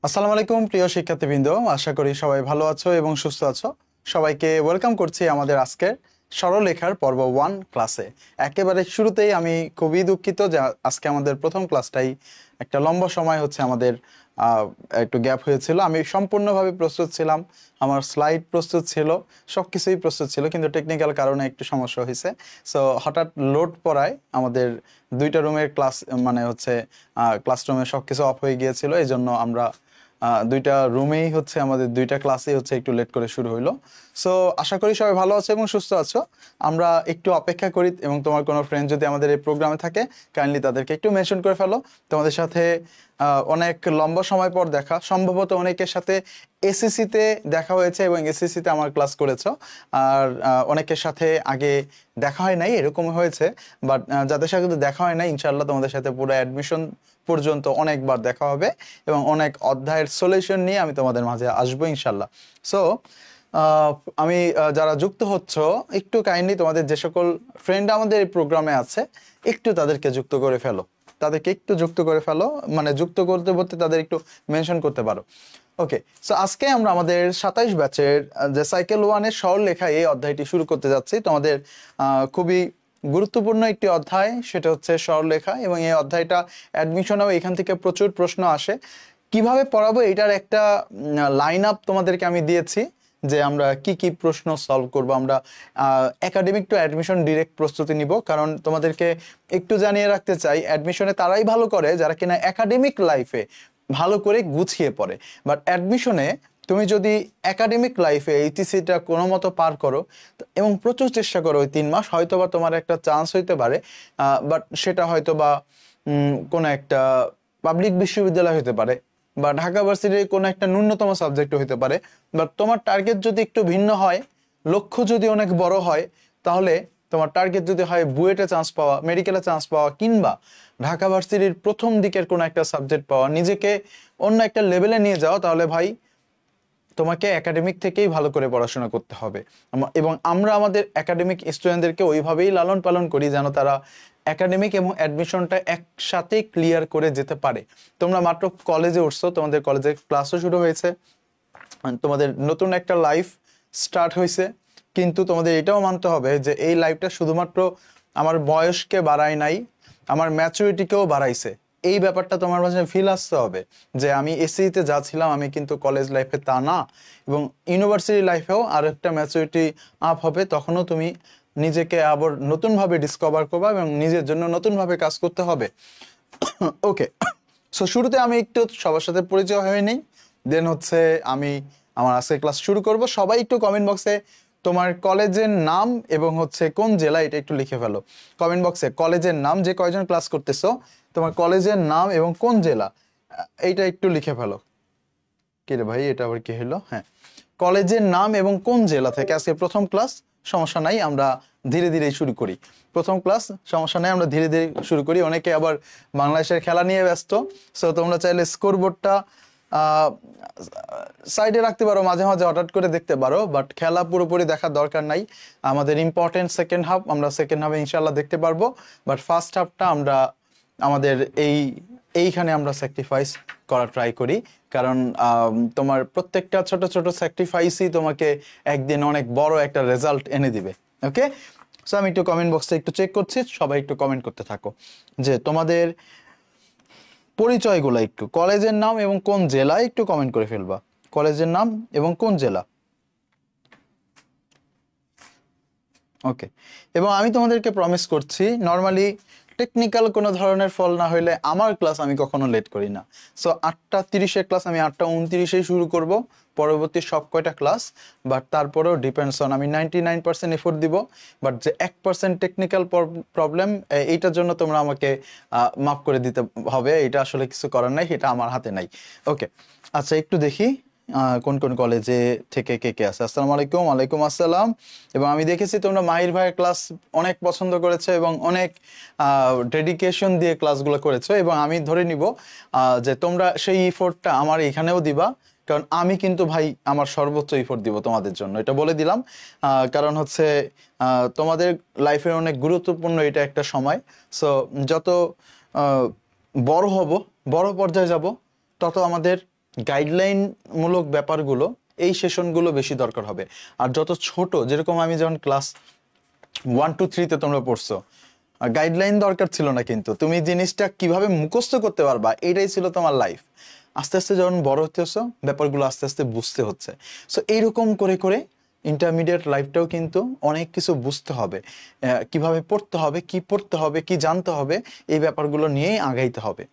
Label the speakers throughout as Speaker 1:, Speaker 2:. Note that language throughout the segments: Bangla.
Speaker 1: আসসালামু আলাইকুম প্রিয় শিক্ষার্থীবৃন্দ, আশা করি সবাই ভালো আছো এবং সুস্থ আছো। সবাইকে ওয়েলকাম করছি আমাদের আজকের সরলরেখার পর্ব 1 ক্লাসে। একেবারে শুরুতেই আমি খুবই দুঃখিত যে আজকে আমাদের প্রথম ক্লাসটাই একটা লম্বা সময় হচ্ছে আমাদের একটু গ্যাপ হয়েছিল। আমি সম্পূর্ণভাবে প্রস্তুত ছিলাম, আমার স্লাইড প্রস্তুত ছিল, সব কিছুই প্রস্তুত ছিল, কিন্তু টেকনিক্যাল কারণে একটু সমস্যা হয়েছে। সো হঠাৎ লোড পড়ায় আমাদের দুইটা রুমের ক্লাস মানে হচ্ছে ক্লাসরুমে সব কিছু অফ হয়ে গিয়েছিল। এই জন্য আমরা দুইটা রুমেই হচ্ছে আমাদের দুইটা ক্লাসেই হচ্ছে একটু লেট করে শুরু হইলো। সো আশা করি সবাই ভালো আছো এবং সুস্থ আছো। আমরা একটু অপেক্ষা করি এবং তোমার কোনো ফ্রেন্ড যদি আমাদের এই প্রোগ্রামে থাকে কাইন্ডলি তাদেরকে একটু মেনশন করে ফেলো। তোমাদের সাথে অনেক লম্বা সময় পর দেখা, সম্ভবত অনেকের সাথে এসএসসিতে দেখা হয়েছে এবং এসএসসিতে আমার ক্লাস করেছো, আর অনেকের সাথে আগে দেখা হয় নাই এরকম হয়েছে। বাট যাদের সাথে দেখা হয় নাই, ইনশাআল্লাহ তোমাদের সাথে পুরো অ্যাডমিশন পর্যন্ত অনেকবার দেখা হবে এবং অনেক অধ্যায়ের সলিউশন নিয়ে আমি তোমাদের মাঝে আসবো ইনশাআল্লাহ। সো আমি যারা যুক্ত হচ্ছ, একটু কাইন্ডলি তোমাদের যে সকল ফ্রেন্ড আমাদের এই প্রোগ্রামে আছে একটু তাদেরকে যুক্ত করে ফেলো, তাদেরকে একটু যুক্ত করে ফেলো, মানে যুক্ত করতে বলতে তাদের একটু মেনশন করতে পারো। ওকে, সো আজকে আমরা আমাদের 27 ব্যাচের যে সাইকেল 1-এর সরলরেখা এই অধ্যায়টি শুরু করতে যাচ্ছি। তোমাদের খুবই গুরুত্বপূর্ণ একটি অধ্যায়, সেটা হচ্ছে সরলরেখা, এবং এই অধ্যায়টা অ্যাডমিশনেও এখান থেকে প্রচুর প্রশ্ন আসে। কিভাবে পড়াবো এটার একটা লাইন আপ তোমাদেরকে আমি দিয়েছি, যে আমরা কি কি প্রশ্ন সলভ করব। আমরা একাডেমিক টু অ্যাডমিশন ডিরেক্ট প্রস্তুতি নিব, কারণ তোমাদেরকে একটু জানিয়ে রাখতে চাই, অ্যাডমিশনে তারাই ভালো করে যারা কিনা একাডেমিক লাইফে ভালো করে গুছিয়ে পড়ে। বাট অ্যাডমিশনে তুমি যদি একাডেমিক লাইফে এইচএসসিটা কোনো মতো পার করো এবং প্রচুর চেষ্টা করো, ওই 3 মাস হয়তো বা তোমার একটা চান্স হইতে পারে, বাট সেটা হয়তো বা কোনো একটা পাবলিক বিশ্ববিদ্যালয় হতে পারে বা ঢাকা ভার্সিটির কোনো একটা ন্যূনতম সাবজেক্ট হতে পারে। বাট তোমার টার্গেট যদি একটু ভিন্ন হয়, লক্ষ্য যদি অনেক বড় হয়, তাহলে তোমার টার্গেট যদি হয় বুয়েটে চান্স পাওয়া, মেডিকেলে চান্স পাওয়া, কিংবা ঢাকা ভার্সিটির প্রথম দিকের কোনো একটা সাবজেক্ট পাওয়া, নিজেকে অন্য একটা লেভেলে নিয়ে যাও, তাহলে ভাই তোমাকে একাডেমিক থেকেই ভালো করে পড়াশোনা করতে হবে। এবং আমরা আমাদের একাডেমিক স্টুডেন্টদেরকে ওইভাবেই লালন পালন করি যেন তারা একাডেমিক এবং অ্যাডমিশনটা একসাথে ক্লিয়ার করে যেতে পারে। তোমরা মাত্র কলেজে উঠছো, তোমাদের কলেজের ক্লাসও শুরু হয়েছে, তোমাদের নতুন একটা লাইফ স্টার্ট হয়েছে, কিন্তু তোমাদের এটাও মানতে হবে যে এই লাইফটা শুধুমাত্র আমার বয়সকে বাড়ায় নাই, আমার ম্যাচুরিটিকেও বাড়াইছে। এই ব্যাপারটা তোমার মাঝে ফিল আসতে হবে যে আমি এসসিতে যা ছিলাম আমি কিন্তু কলেজ লাইফে তা না, এবং ইউনিভার্সিটি লাইফেও আর একটা ম্যাচুরিটি আপ হবে। তখনও তুমি নিজেকে আবার নতুনভাবে ডিসকভার করবা এবং নিজের জন্য নতুনভাবে কাজ করতে হবে। ওকে, সো শুরুতে আমি একটু সবার সাথে পরিচয় হয়ে নেই, দেন হচ্ছে আমি আমার আজকে ক্লাস শুরু করব। সবাই একটু কমেন্ট বক্সে তোমার কলেজের নাম এবং হচ্ছে কোন জেলা এটা একটু লিখে ফেলো। কমেন্ট বক্সে কলেজের নাম, যে কয়জন ক্লাস করতেছো তোমার কলেজের নাম এবং কোন জেলা এইটা একটু লিখে ফেলো। কি রে ভাই, এটা আবার কি হলো? হ্যাঁ, কলেজের নাম এবং কোন জেলা থেকে আজকে প্রথম ক্লাস। সমস্যা নাই, আমরা ধীরে ধীরে শুরু করি। প্রথম ক্লাস, সমস্যা নাই, আমরা ধীরে ধীরে শুরু করি। অনেকে আবার বাংলাদেশের খেলা নিয়ে ব্যস্ত, সো তোমরা চাইলে স্কোরবোর্ডটা সাইডে রাখতে পারো, মাঝে মাঝে হঠাৎ করে দেখতে পারো, বাট খেলা পুরোপুরি দেখার দরকার নাই। আমাদের ইম্পর্টেন্ট সেকেন্ড হাফ, আমরা সেকেন্ড হাফে ইনশাল্লাহ দেখতে পারবো, বাট ফার্স্ট হাফটা আমরা আমাদের এইখানে আমরা স্যাক্রিফাইস করা ট্রাই করি, কারণ তোমার প্রত্যেকটা ছোট ছোট স্যাক্রিফাইসই তোমাকে একদিন অনেক বড় একটা রেজাল্ট এনে দিবে। ওকে, সো আমি একটু কমেন্ট বক্সে একটু চেক করছি, সবাই একটু কমেন্ট করতে থাকো যে তোমাদের পরিচয়গুলো, একটু কলেজের নাম এবং কোন জেলায় একটু কমেন্ট করে ফেলবা। কলেজের নাম এবং কোন জেলা। ওকে, এবং আমি তোমাদেরকে প্রমিস করছি, নর্মালি টেকনিক্যাল কোনো ধরনের ফল না হইলে আমার ক্লাস আমি কখনো লেট করি না। সো 8:30-এর ক্লাস আমি 8:29-এই শুরু করব, পরবর্তী সব কয়টা ক্লাস। বাট তারপরেও ডিপেন্ডস অন, আমি 99% এফোর্ট দিব, বাট যে 1% টেকনিক্যাল প্রবলেম, এইটার জন্য তোমরা আমাকে মাফ করে দিতে হবে। এটা আসলে কিছু করার নাই, এটা আমার হাতে নাই। ওকে, আচ্ছা একটু দেখি কোন কোন কলেজে থেকে কে কে আছে। আসসালামু আলাইকুম। ওয়ালাইকুম আসসালাম। এবং আমি দেখেছি তোমরা মাহির ভাইয়ের ক্লাস অনেক পছন্দ করেছো এবং অনেক ডেডিকেশন দিয়ে ক্লাসগুলো করেছো, এবং আমি ধরে নিব যে তোমরা সেই ইফোর্টটা আমার এখানেও দিবা, কারণ আমি কিন্তু ভাই আমার সর্বোচ্চ ইফোর্ট দিব তোমাদের জন্য, এটা বলে দিলাম। কারণ হচ্ছে তোমাদের লাইফের অনেক গুরুত্বপূর্ণ এটা একটা সময়। সো যত বড় হব, বড় পর্যায়ে যাব, তত আমাদের গাইডলাইন মূলক ব্যাপারগুলো এই সেশনগুলো বেশি দরকার হবে। আর যত ছোট, যেরকম আমি যখন ক্লাস 1 2 3 তে তোমরা পড়ছো, গাইডলাইন দরকার ছিল না, কিন্তু তুমি জিনিসটা কিভাবে মুখস্থ করতে পারবা এটাই ছিল তোমার লাইফ। আস্তে আস্তে যখন বড় হতেছো ব্যাপারগুলো আস্তে আস্তে বুঝতে হচ্ছে। সো এইরকম করে করে ইন্টারমিডিয়েট লাইফটাও কিন্তু অনেক কিছু বুঝতে হবে, কিভাবে পড়তে হবে, কি পড়তে হবে, কি জানতে হবে, এই ব্যাপারগুলো নিয়েই আগাইতে হবে।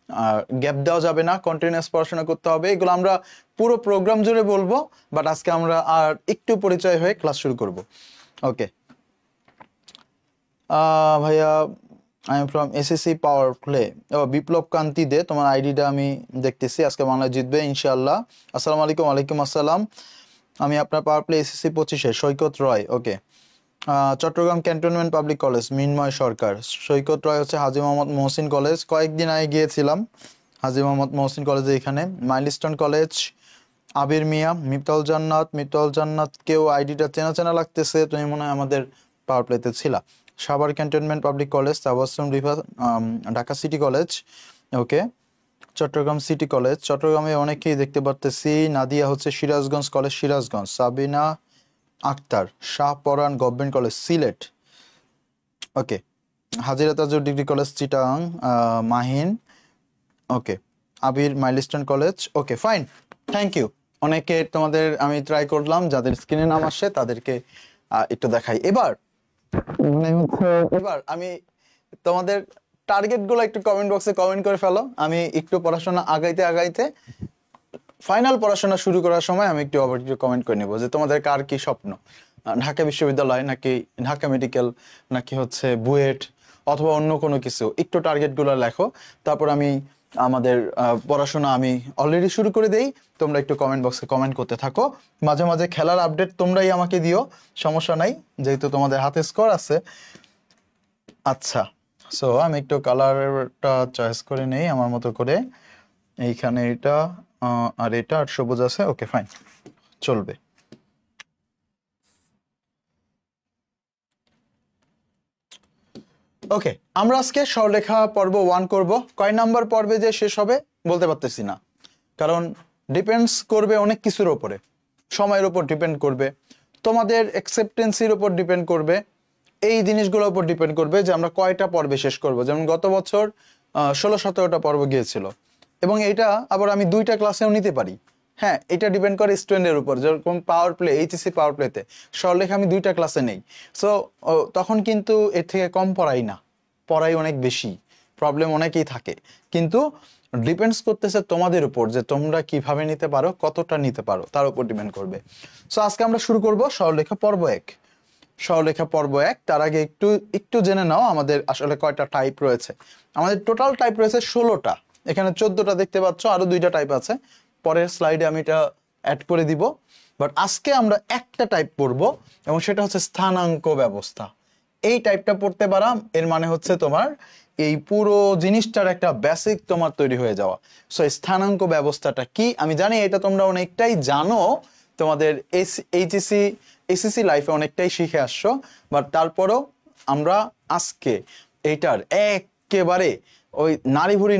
Speaker 1: আর গ্যাপ দেওয়া যাবে না, কন্টিনিউয়াস পড়াশোনা করতে হবে। এগুলো আমরা পুরো প্রোগ্রাম জুড়ে বলবো, বাট আজকে আমরা আর একটু পরিচয় হয়ে ক্লাস শুরু করব। ওকে ভাইয়া, I am from SSC power play. ও বিপ্লব কান্তি দে, তোমার আইডিটা আমি দেখতেছি। আজকে বাংলা জিতবে ইনশাআল্লাহ। আসসালামু আলাইকুম। ওয়ালাইকুম আসসালাম। আমি আপনার পাওয়ার প্লে এসএসসি 25-এ সৈকত রয়। ওকে, চট্টগ্রাম ক্যান্টনমেন্ট পাবলিক কলেজ, মিনময় সরকার। সৈকত রয় হচ্ছে হাজী মোহাম্মদ মহসিন কলেজ, কয়েকদিন আগে গিয়েছিলাম হাজী মোহাম্মদ মহসিন কলেজে। এখানে মাইলস্টোন কলেজ, আবির মিয়া, মিফতাহুল জান্নাত। মিফতাহুল জান্নাত কেউ আইডিটা চেনা চেনা লাগতেছে, তুমি মনে হয় আমাদের পাওয়ার প্লেতে ছিলা। Savar cantonment public college, Tabassum Rifa, Dhaka city college. Okay, Chattogram city college, চট্টগ্রামে অনেকেই দেখতে পারতেছি। নাদিয়া হচ্ছে Sirajganj college, Sirajganj. Sabina Akter, Shahporan government college, Sylhet. Okay, Hajira Tajur degree college, Chittagong. Mahin, okay. Abir Milestone college. Okay fine, thank you. অনেকে তোমাদের আমি ট্রাই করলাম, যাদের স্ক্রিনে নাম আসে তাদেরকে একটু দেখাই। এবার আমি তোমাদের টার্গেট গুলো একটু কমেন্ট বক্সে কমেন্ট করে ফেলো। আমি একটু পড়াশোনা আগাইতে আগাইতে ফাইনাল পড়াশোনা শুরু করার সময় আমি একটু আবার একটু কমেন্ট করে নেবো যে তোমাদের কার কি স্বপ্ন, ঢাকা বিশ্ববিদ্যালয় নাকি ঢাকা মেডিকেল নাকি হচ্ছে বুয়েট অথবা অন্য কোনো কিছু। একটু টার্গেট গুলো লেখো, তারপর আমি আমাদের পড়াশোনা আমি অলরেডি শুরু করে দেই। তোমরা একটু কমেন্ট বক্সে কমেন্ট করতে থাকো। মাঝে মাঝে খেলার আপডেট তোমরাই আমাকে দিও, সমস্যা নাই, যেহেতু তোমাদের হাতে স্কোর আছে। আচ্ছা, সো আমি একটু কালারটা চয়েস করে নেই আমার মতো করে। এইখানে এটা আর এটা আর সবুজ আছে। ওকে ফাইন, চলবে। ওকে, আমরা আজকে সরলরেখা পর্ব 1 করব। কয় নাম্বার পর্বে যে শেষ হবে বলতে পারতেছি না, কারণ ডিপেন্ডস করবে অনেক কিছুর উপরে। সময়ের উপর ডিপেন্ড করবে, তোমাদের অ্যাকসেপ্টেন্সির উপর ডিপেন্ড করবে, এই জিনিসগুলোর উপর ডিপেন্ড করবে যে আমরা কয়টা পর্বে শেষ করব। যেমন গত বছর 16-17টা পর্ব গিয়েছিল, এবং এটা আবার আমি 2টা ক্লাসেও নিতে পারি। হ্যাঁ, এটা ডিপেন্ড করে স্টুডেন্টের উপর। যেরকম পাওয়ার প্লে, এইচএসসি পাওয়ার প্লেতে সরলরেখা আমি 2টা ক্লাসে নেই, সো তখন কিন্তু এর থেকে কম পড়াই না, পড়াই অনেক বেশি, প্রবলেম অনেকেই থাকে। কিন্তু ডিপেন্ডস করতেছে তোমাদের উপর যে তোমরা কিভাবে নিতে পারো, কতটা নিতে পারো, তার উপর ডিপেন্ড করবে। সো আজকে আমরা শুরু করব সরলরেখা পর্ব 1। সরলরেখা পর্ব 1, তার আগে একটু একটু জেনে নাও আমাদের আসলে কয়টা টাইপ রয়েছে। আমাদের টোটাল টাইপ রয়েছে 16টা, এখানে 14টা দেখতে পাচ্ছ, আরো 2টা টাইপ আছে, পরের স্লাইডে আমি এটা অ্যাড করে দিব। বাট আজকে আমরা একটা টাইপ পড়ব, এবং সেটা হচ্ছে স্থানাঙ্ক ব্যবস্থা। এই টাইপটা পড়তে পারা এর মানে হচ্ছে তোমার এই পুরো জিনিসটার একটা বেসিক তোমার তৈরি হয়ে যাওয়া। সো স্থানাঙ্ক ব্যবস্থাটা কি আমি জানি এটা তোমরা অনেকটাই জানো, তোমাদের এইচএসসি এসএসসি লাইফে অনেকটাই শিখে আসছো, বাট তারপরেও আমরা আজকে এইটার একেবারে ওই নাড়ি ভুড়ি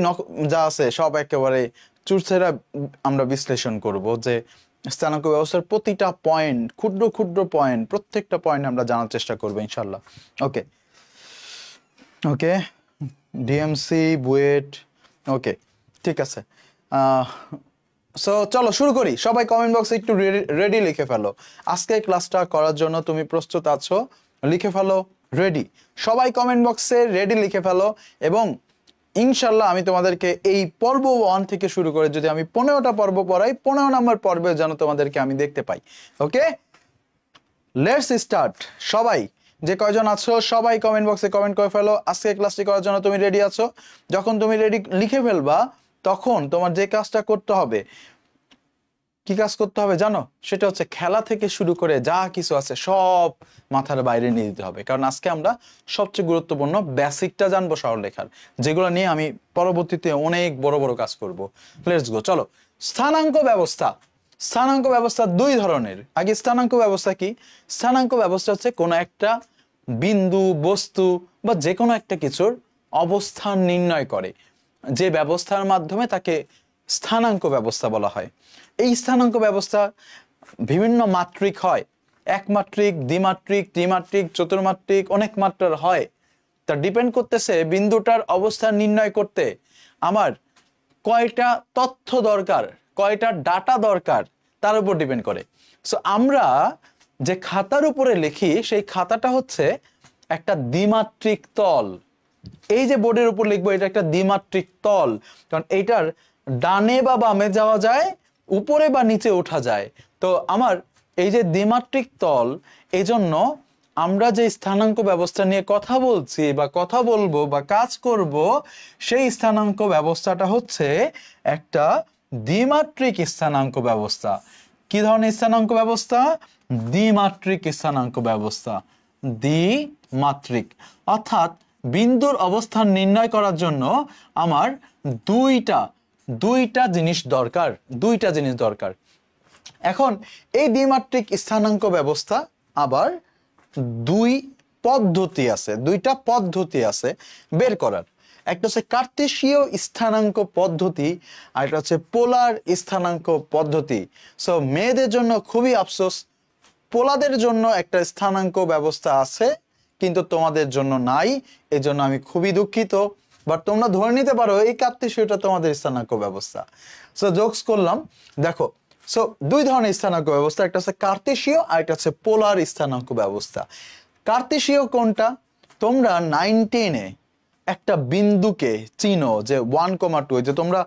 Speaker 1: যা আছে সব একেবারে চুরচেরা আমরা বিশ্লেষণ করব, যে স্থানাঙ্ক ব্যবস্থার প্রতিটা পয়েন্ট, ক্ষুদ্র ক্ষুদ্র পয়েন্ট, প্রত্যেকটা পয়েন্ট আমরা জানার চেষ্টা করবো ইনশাল্লাহ। ওকে ওকে, ডিএমসি, বুয়েট। ওকে, ঠিক আছে। সো চলো শুরু করি। সবাই কমেন্ট বক্সে একটু রেডি লিখে ফেলো। আজকে ক্লাসটা করার জন্য তুমি প্রস্তুত আছো? লিখে ফেলো রেডি। সবাই কমেন্ট বক্সে রেডি লিখে ফেলো, এবং ইনশাল্লাহ আমি তোমাদেরকে এই পর্ব 1 থেকে শুরু করে যদি আমি 15টা পর্ব পড়াই, 15 নম্বর পর্বে যেন তোমাদেরকে আমি দেখতে পাই। ওকে, লেটস স্টার্ট। সবাই যে কয়জন আছো সবাই কমেন্ট বক্সে কমেন্ট করে ফেলো আজকে ক্লাসটি করার জন্য তুমি রেডি আছো। যখন তুমি রেডি লিখে ফেলবা, তখন তোমার যে কাজটা করতে হবে, কি কাজ করতে হবে জানো? সেটা হচ্ছে খেলা থেকে শুরু করে যা কিছু আছে সব মাথার বাইরে নিয়ে দিতে হবে, কারণ আজকে আমরা সবচেয়ে গুরুত্বপূর্ণ বেসিকটা জানবো সরলরেখার, যেগুলো নিয়ে আমি পরবর্তীতে অনেক বড় বড় কাজ করব। লেটস গো, চলো। স্থানাঙ্ক ব্যবস্থা। স্থানাঙ্ক ব্যবস্থা 2 ধরনের। আগে স্থানাঙ্ক ব্যবস্থা কি? স্থানাঙ্ক ব্যবস্থা হচ্ছে কোনো একটা বিন্দু, বস্তু বা যে কোনো একটা কিছুর অবস্থান নির্ণয় করে, যে ব্যবস্থার মাধ্যমে তাকে স্থানাঙ্ক ব্যবস্থা বলা হয়। এই স্থানাঙ্ক ব্যবস্থা বিভিন্ন মাত্রিক হয়, একমাত্রিক, দ্বিমাত্রিক, ত্রিমাত্রিক, চতুর্মাত্রিক, অনেক মাত্রার হয়। তা ডিপেন্ড করতেছে বিন্দুটার অবস্থান নির্ণয় করতে আমার কয়টা তথ্য দরকার, কয়টা ডাটা দরকার, তার উপর ডিপেন্ড করে। সো আমরা যে খাতার উপরে লিখি সেই খাতাটা হচ্ছে একটা দ্বিমাত্রিক তল। এই যে বোর্ডের উপর লিখবো এটা একটা দ্বিমাত্রিক তল, কারণ এইটার ডানে বা বামে যাওয়া যায়, উপরে বা নিচে ওঠা যায়। তো আমার এই যে দ্বিমাত্রিক তল, এজন্য আমরা যে স্থানাঙ্ক ব্যবস্থা নিয়ে কথা বলছি বা কথা বলবো বা কাজ করব, সেই স্থানাঙ্ক ব্যবস্থাটা হচ্ছে একটা দ্বিমাত্রিক স্থানাঙ্ক ব্যবস্থা। কি ধরনের স্থানাঙ্ক ব্যবস্থা? দ্বিমাত্রিক স্থানাঙ্ক ব্যবস্থা। দ্বিমাত্রিক অর্থাৎ বিন্দুর অবস্থান নির্ণয় করার জন্য আমার দুইটা জিনিস দরকার। এখন এই দ্বিমাত্রিক স্থানাঙ্ক ব্যবস্থা আবার দুইটা পদ্ধতি আছে বের করার। একটা হচ্ছে কার্তেশীয় স্থানাঙ্ক পদ্ধতি, আর একটা হচ্ছে পোলার স্থানাঙ্ক পদ্ধতি। সো মেয়েদের জন্য খুবই আফসোস, পোলাদের জন্য একটা স্থানাঙ্ক ব্যবস্থা আছে কিন্তু তোমাদের জন্য নাই, এই জন্য আমি খুবই দুঃখিত। বাট তোমরা ধরে নিতে পারো এই কার্তেশীয়টা তোমাদের স্থানাঙ্ক ব্যবস্থা। সো জোকস করলাম। দেখো, সো দুই ধরনের স্থানাঙ্ক ব্যবস্থা, একটা হচ্ছে কার্তেশীয় আর একটা হচ্ছে পোলার স্থানাঙ্ক ব্যবস্থা। কার্তেশীয় কোনটা? তোমরা 9-10-এ একটা বিন্দুকে চিনো যে 1,2, যে তোমরা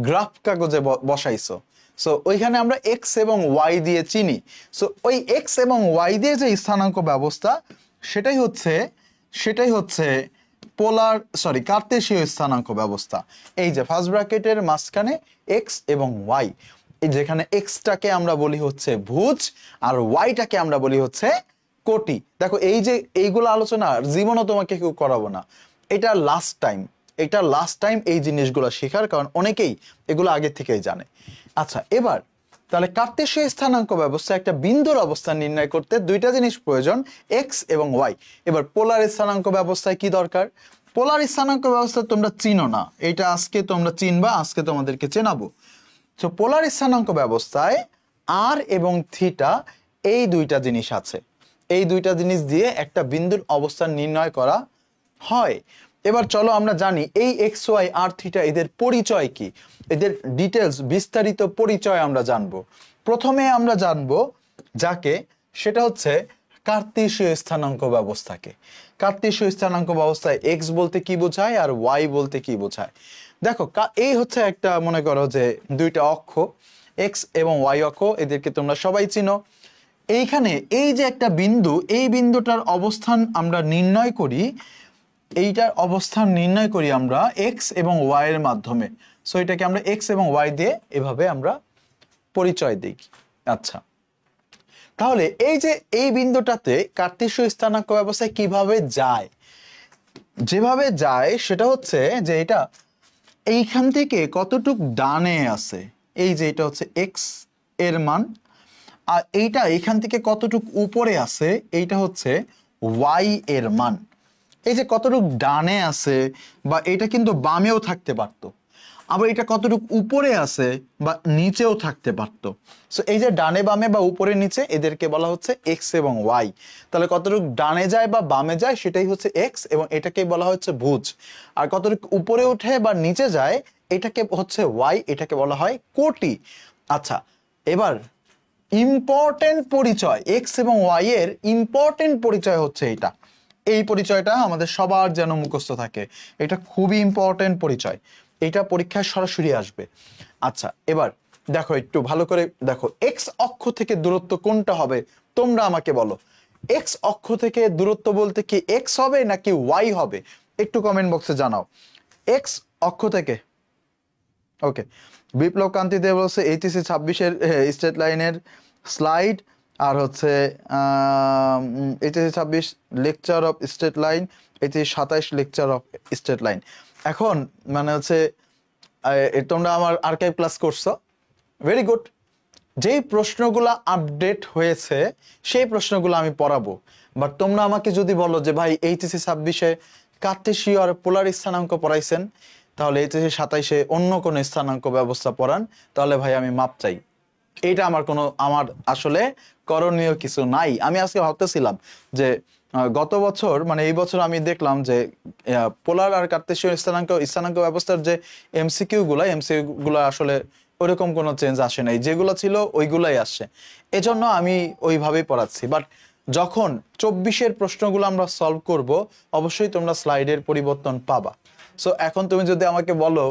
Speaker 1: গ্রাফ কাগজে বসাইছো। সো ওইখানে আমরা এক্স এবং ওয়াই দিয়ে চিনি। সো ওই এক্স এবং ওয়াই দিয়ে যে স্থানাঙ্ক ব্যবস্থা, সেটাই হচ্ছে কার্তেশীয় স্থানাঙ্ক ব্যবস্থা। এই যে ফার্স্ট ব্র্যাকেটের মাঝখানে এক্স এবং ওয়াই, এই যেখানে এক্সটাকে আমরা বলি হচ্ছে ভুজ আর ওয়াইটাকে আমরা বলি হচ্ছে কোটি। দেখো এই যে এইগুলো আলোচনা জীবনও তোমাকে কেউ করাবো না, এটা লাস্ট টাইম এই জিনিসগুলো শেখার, কারণ অনেকেই এগুলো আগে থেকেই জানে। আচ্ছা, এবার তাহলে কার্তেশীয় স্থানাঙ্ক ব্যবস্থা একটা বিন্দুর অবস্থান নির্ণয় করতে দুইটা জিনিস প্রয়োজন, এক্স এবং ওয়াই। এবার পোলার স্থানাঙ্ক ব্যবস্থায় কি দরকার? পোলার স্থানাঙ্ক ব্যবস্থা তোমরা চিনো না, এটা আজকে তোমরা চিনবা, আজকে তোমাদেরকে চেনাবো। তো পোলার স্থানাঙ্ক ব্যবস্থায় আর এবং থিটা এই দুইটা জিনিস আছে। এই দুইটা জিনিস দিয়ে একটা বিন্দুর অবস্থান নির্ণয় করা হয়। এবার চলো আমরা জানি এই এক্স ওয়াই আর থিটা এদের পরিচয় কি, এদের ডিটেলস বিস্তারিত পরিচয় আমরা জানবো। প্রথমে আমরা জানবো যাকে, সেটা হচ্ছে কার্তেশীয় স্থানাঙ্ক ব্যবস্থাকে। কার্তেশীয় স্থানাঙ্ক ব্যবস্থায় এক্স বলতে কি বোঝায় আর ওয়াই বলতে কি বোঝায়। দেখো, এই হচ্ছে একটা, মনে করো যে দুইটা অক্ষ এক্স এবং ওয়াই অক্ষ, এদেরকে তোমরা সবাই চিনো। এইখানে এই যে একটা বিন্দু, এই বিন্দুটার অবস্থান আমরা নির্ণয় করি, এইটার অবস্থান নির্ণয় করি আমরা এক্স এবং ওয়াই এর মাধ্যমে। সো এটাকে আমরা এক্স এবং ওয়াই দিয়ে এভাবে আমরা পরিচয় দিই। আচ্ছা, তাহলে এই যে এই বিন্দুটাতে কার্তেশীয় স্থানাঙ্ক ব্যবস্থায় কিভাবে যায়? যেভাবে যায় সেটা হচ্ছে যে এটা এইখান থেকে কতটুক ডানে আছে, এই যে এটা হচ্ছে এক্স এর মান, আর এইটা এইখান থেকে কতটুক উপরে আছে, এইটা হচ্ছে ওয়াই এর মান। এই যে কতটুক ডানে আছে, বা এটা কিন্তু বামেও থাকতে পারতো, আবার এটা কতটুক উপরে আছে বা নিচেও থাকতে পারতো। সো এই যে ডানে বামে বা উপরে নিচে, এদেরকে বলা হচ্ছে এক্স এবং ওয়াই। তাহলে কতটুক ডানে যায় বা বামে যায় সেটাই হচ্ছে এক্স, এবং এটাকেই বলা হচ্ছে ভুজ। আর কতটুক উপরে ওঠে বা নিচে যায় এটাকে হচ্ছে ওয়াই, এটাকে বলা হয় কোটি। আচ্ছা, এবার ইম্পর্টেন্ট পরিচয়, এক্স এবং ওয়াই এর ইম্পর্টেন্ট পরিচয় হচ্ছে এটা। এই পরিচয়টা আমাদের সবার যেন মুখস্থ থাকে, এটা খুবই ইম্পর্টেন্ট পরিচয়, এটা পরীক্ষায় সরাসরি আসবে। আচ্ছা, এবার দেখো, একটু ভালো করে দেখো, এক্স অক্ষ থেকে দূরত্ব কোনটা হবে তোমরা আমাকে বলো। এক্স অক্ষ থেকে দূরত্ব বলতে কি এক্স হবে নাকি ওয়াই হবে? একটু কমেন্ট বক্সে জানাও। এক্স অক্ষ থেকে, ওকে, বিপ্লব কান্তি দেব বলছে এইচএসসি 26-এর স্টেট লাইনের স্লাইড, আর হচ্ছে HSC 26 lecture of state line, HSC 27 lecture of state line. এখন মানে হচ্ছে তোমরা আমার আর্কাইভ ক্লাস করছো, ভেরি গুড। যেই প্রশ্নগুলো আপডেট হয়েছে সেই প্রশ্নগুলো আমি পড়াবো। বাট তোমরা আমাকে যদি বলো যে ভাই এইচএসসি 26-এ কার্তেশীয় আর পোলার স্থানাঙ্ক পড়াইছেন, তাহলে এইচএসসি 27-এ অন্য কোনো স্থানাঙ্ক ব্যবস্থা পড়ান, তাহলে ভাই আমি মাপ চাই। এইটা আমার আসলে করণীয় কিছু নাই। আমি আজকে ভাবতেছিলাম যে গত বছর মানে এই বছর আমি দেখলাম যে পোলার আর কার্তেশীয় স্থানাঙ্ক ব্যবস্থার যে এমসিকিউ গুলা আসলে ওইরকম কোনো চেঞ্জ আসে নাই, যেগুলো ছিল ওইগুলাই আসছে। এজন্য আমি ওইভাবেই পড়াচ্ছি। বাট যখন 24-এর প্রশ্নগুলো আমরা সলভ করব, অবশ্যই তোমরা স্লাইডের পরিবর্তন পাবা। সো এখন তুমি যদি আমাকে বলো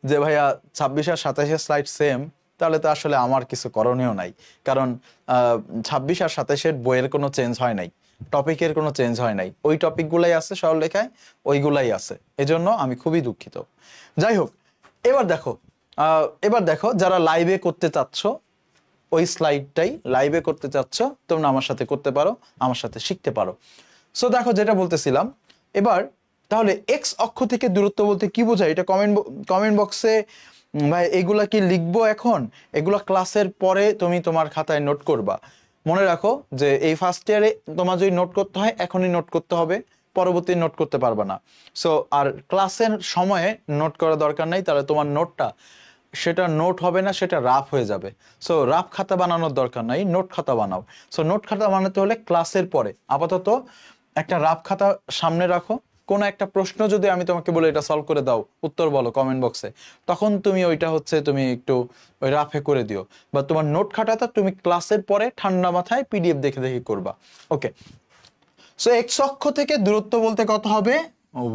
Speaker 1: যে ভাইয়া 26 আর 27-এর স্লাইড সেম, তাহলে তো আসলে আমার কিছু করণীয় নাই। কারণ 26 আর 27-এর বইয়ের কোনো চেঞ্জ হয় নাই, টপিকের কোনো চেঞ্জ হয় নাই, ওই টপিকগুলাই আছে সরলরেখায়, ওইগুলাই আছে। এজন্য আমি খুবই দুঃখিত। যাই হোক, এবার দেখো যারা লাইভে করতে চাচ্ছ, ওই স্লাইডটাই লাইভে করতে চাচ্ছ, তোমরা আমার সাথে করতে পারো, আমার সাথে শিখতে পারো। সো দেখো যেটা বলতেছিলাম, এবার তাহলে এক্স অক্ষ থেকে দূরত্ব বলতে কি বোঝায়, এটা কমেন্ট বক্সে ভাই এগুলা কি লিখবো এখন, এগুলা ক্লাসের পরে তুমি তোমার খাতায় নোট করবা। মনে রাখো যে এই ফার্স্ট ইয়ারে তোমার যদি নোট করতে হয় এখনই নোট করতে হবে, পরবর্তী নোট করতে পারবা না। সো আর ক্লাসের সময়ে নোট করা দরকার নাই, তাহলে তোমার নোটটা সেটা নোট হবে না, সেটা রাফ হয়ে যাবে। সো রাফ খাতা বানানোর দরকার নাই, নোট খাতা বানাও। সো নোট খাতা বানাতে হলে ক্লাসের পরে আপাতত একটা রাফ খাতা সামনে রাখো। কোনো একটা প্রশ্ন যদি আমি তোমাকে বলে এটা সলভ করে দাও, উত্তর বলো কমেন্ট বক্সে, তখন তুমি ওইটা তুমি একটু ওই রাফে করে দিও, বা তোমার নোট খাতাটা তুমি ক্লাসের পরে ঠান্ডা মাথায় পিডিএফ দেখে দেখে করবা। ওকে, সো এক্স অক্ষ থেকে দূরত্ব বলতে কত হবে,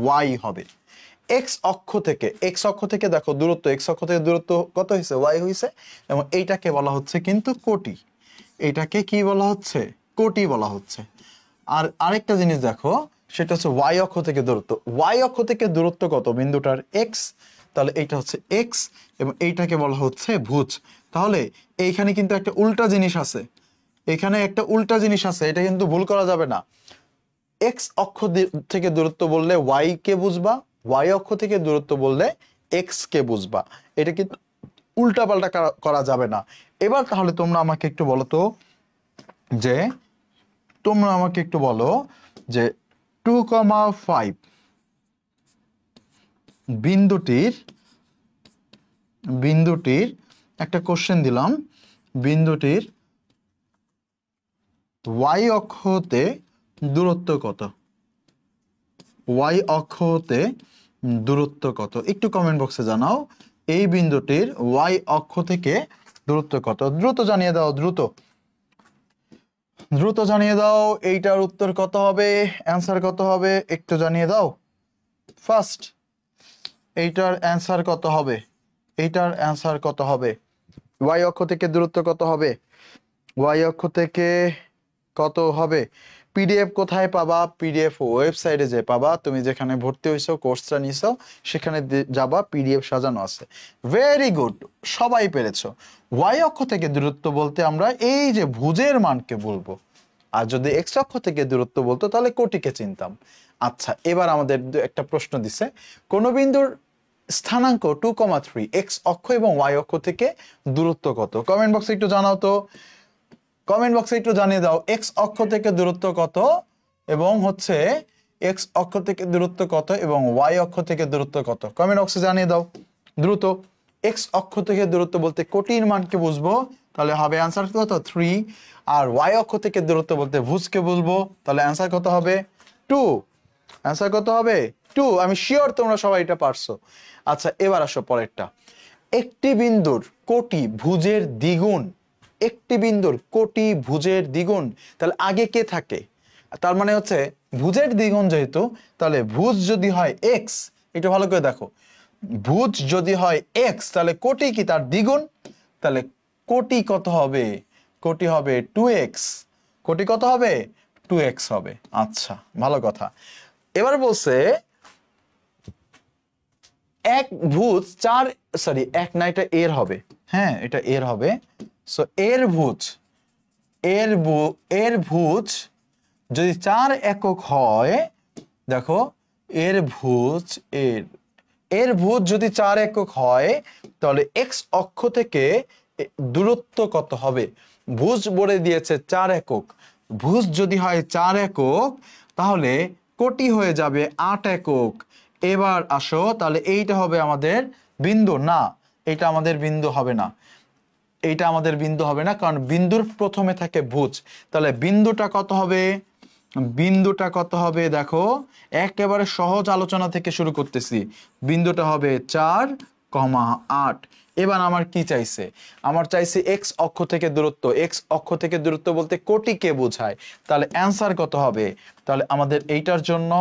Speaker 1: ওয়াই হবে। এক্স অক্ষ থেকে দেখো দূরত্ব, এক্স অক্ষ থেকে দূরত্ব কত হয়েছে, ওয়াই হয়েছে, এবং এইটাকে বলা হচ্ছে কিন্তু কোটি। এটাকে কি বলা হচ্ছে, কোটি বলা হচ্ছে। আর আরেকটা জিনিস দেখো, সেটা হচ্ছে ওয়াই অক্ষ থেকে দূরত্ব। ওয়াই অক্ষ থেকে দূরত্ব কত, বিন্দুটার এক্স, তাহলে এইটা হচ্ছে এক্স, এবং এইটাকে বলা হচ্ছে ভুজ। তাহলে এইখানে কিন্তু একটা উল্টা জিনিস আছে, এখানে একটা উল্টা জিনিস আছে, এটা কিন্তু ভুল করা যাবে না। এক্স অক্ষ থেকে দূরত্ব বললে ওয়াই কে বুঝবা, ওয়াই অক্ষ থেকে দূরত্ব বললে এক্স কে বুঝবা। এটা কিন্তু উল্টা পাল্টা করা যাবে না। এবার তাহলে তোমরা আমাকে একটু বলো তো যে, তোমরা আমাকে একটু বলো যে 2,5 বিন্দুটির একটা কোশ্চেন দিলাম, বিন্দুটির ওয়াই অক্ষ হতে দূরত্ব কত, ওয়াই অক্ষ হতে দূরত্ব কত, একটু কমেন্ট বক্সে জানাও। এই বিন্দুটির ওয়াই অক্ষ থেকে দূরত্ব কত, দ্রুত জানিয়ে দাও, দ্রুত জানিয়ে দাও। এইটার উত্তর কত হবে, অ্যান্সার কত হবে, একটু জানিয়ে দাও ফার্স্ট। এইটার অ্যান্সার কত হবে, এইটার অ্যান্সার কত হবে, ওয়াই অক্ষ থেকে দূরত্ব কত হবে, ওয়াই অক্ষ থেকে কত হবে। পিডিএফ কোথায় পাবা, পিডিএফ ওয়েবসাইটে যে পাবা, তুমি যেখানে ভর্তি হইছো, কোর্সটা নিছো, সেখানে যাবা, পিডিএফ সাজানো আছে। ভেরি গুড, সবাই পেরেছো। ওয়াই অক্ষ থেকে দূরত্ব বলতে আমরা এই যে ভুজের মানকে বলবো, আর যদি এক্স অক্ষ থেকে দূরত্ব বলতো তাহলে কোটিকে চিনতাম। আচ্ছা, এবার আমাদের একটা প্রশ্ন দিছে, কোন বিন্দুর স্থানাঙ্ক 2,3 এক্স অক্ষ এবং ওয়াই অক্ষ থেকে দূরত্ব কত। কমেন্ট বক্সে একটু জানাও তো, কমেন্ট বক্সে একটু জানিয়ে দাও এক্স অক্ষ থেকে দূরত্ব কত, এবং হচ্ছে এক্স অক্ষ থেকে দূরত্ব কত এবং ওয়াই অক্ষ থেকে দূরত্ব কত। কমেন্ট বক্সে জানিয়ে দাও দ্রুত। এক্স অক্ষ থেকে দূরত্ব বলতে কোটির মানকে বুঝবো, তাহলে হবে অ্যান্সার কত 3। আর ওয়াই অক্ষ থেকে দূরত্ব বলতে ভুজকে বলবো, তাহলে অ্যান্সার কত হবে 2। অ্যান্সার কত হবে 2। আমি শিওর তোমরা সবাই এটা পারছো। আচ্ছা, এবার আসো পরেরটা। একটি বিন্দুর কোটি ভুজের দ্বিগুণ, একটি বিন্দুর কোটি ভুজের দ্বিগুণ, তাহলে আগে কে থাকে, তার মানে হচ্ছে ভুজের দ্বিগুণ যেহেতু, তাহলে ভুজ যদি হয় এক্স, একটু ভালো করে দেখো, ভুজ যদি হয় এক্স তাহলে কোটি কি তার দ্বিগুণ, তাহলে কোটি কত হবে, কোটি হবে 2x, কোটি কত হবে 2x হবে। আচ্ছা, ভালো কথা। এবার বলছে এক ভুজ চার, সরি এক না, এটা এর হবে, হ্যাঁ এটা এর হবে। সো এর ভুজ যদি 4 একক হয়, দেখো এর ভুজ যদি 4 একক হয়, তাহলে এক্স অক্ষ থেকে দূরত্ব কত হবে। ভুজ বলে দিয়েছে 4 একক, ভুজ যদি হয় 4 একক তাহলে কোটি হয়ে যাবে 8 একক, এবার আসো, তাহলে এইটা হবে আমাদের বিন্দু না, এটা আমাদের বিন্দু হবে না, এইটা আমাদের বিন্দু হবে না, কারণ বিন্দুর প্রথমে থাকে ভুজ। তাহলে বিন্দুটা কত হবে? বিন্দুটা কত হবে দেখো, একেবারে সহজ আলোচনা থেকে শুরু করতেছি। বিন্দুটা হবে 4,8। এবার আমার কি চাইছে? আমার চাইছে এক্স অক্ষ থেকে দূরত্ব। এক্স অক্ষ থেকে দূরত্ব বলতে কোটিকে বোঝায়। তাহলে অ্যান্সার কত হবে? তাহলে আমাদের এইটার জন্য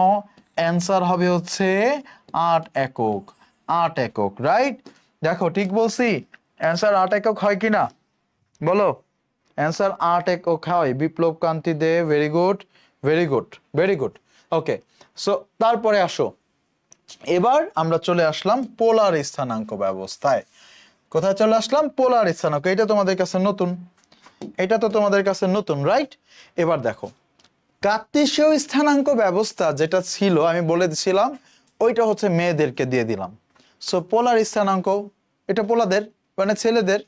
Speaker 1: অ্যান্সার হবে হচ্ছে 8 একক। 8 একক, রাইট? দেখো ঠিক বলছি? অ্যান্সার 8 একক হয় কিনা বলো? অ্যান্সার 8 একক হয়। Biplob Kanti Dey, very good, very good, very good. Okay, so তারপরে আসো, এবার আমরা চলে আসলাম পোলার স্থানাঙ্ক ব্যবস্থায়। কোথায় চলে আসলাম? পোলার স্থানাঙ্ক। এটা তোমাদের কাছে নতুন, এটা তো তোমাদের কাছে নতুন, রাইট? এবার দেখো, কার্তেশীয় স্থানাঙ্ক ব্যবস্থা যেটা ছিল আমি বলে দিছিলাম, ওইটা হচ্ছে মেয়েদেরকে দিয়ে দিলাম। সো পোলার স্থানাঙ্ক এটা পোলাদের, মানে ছেলেদের।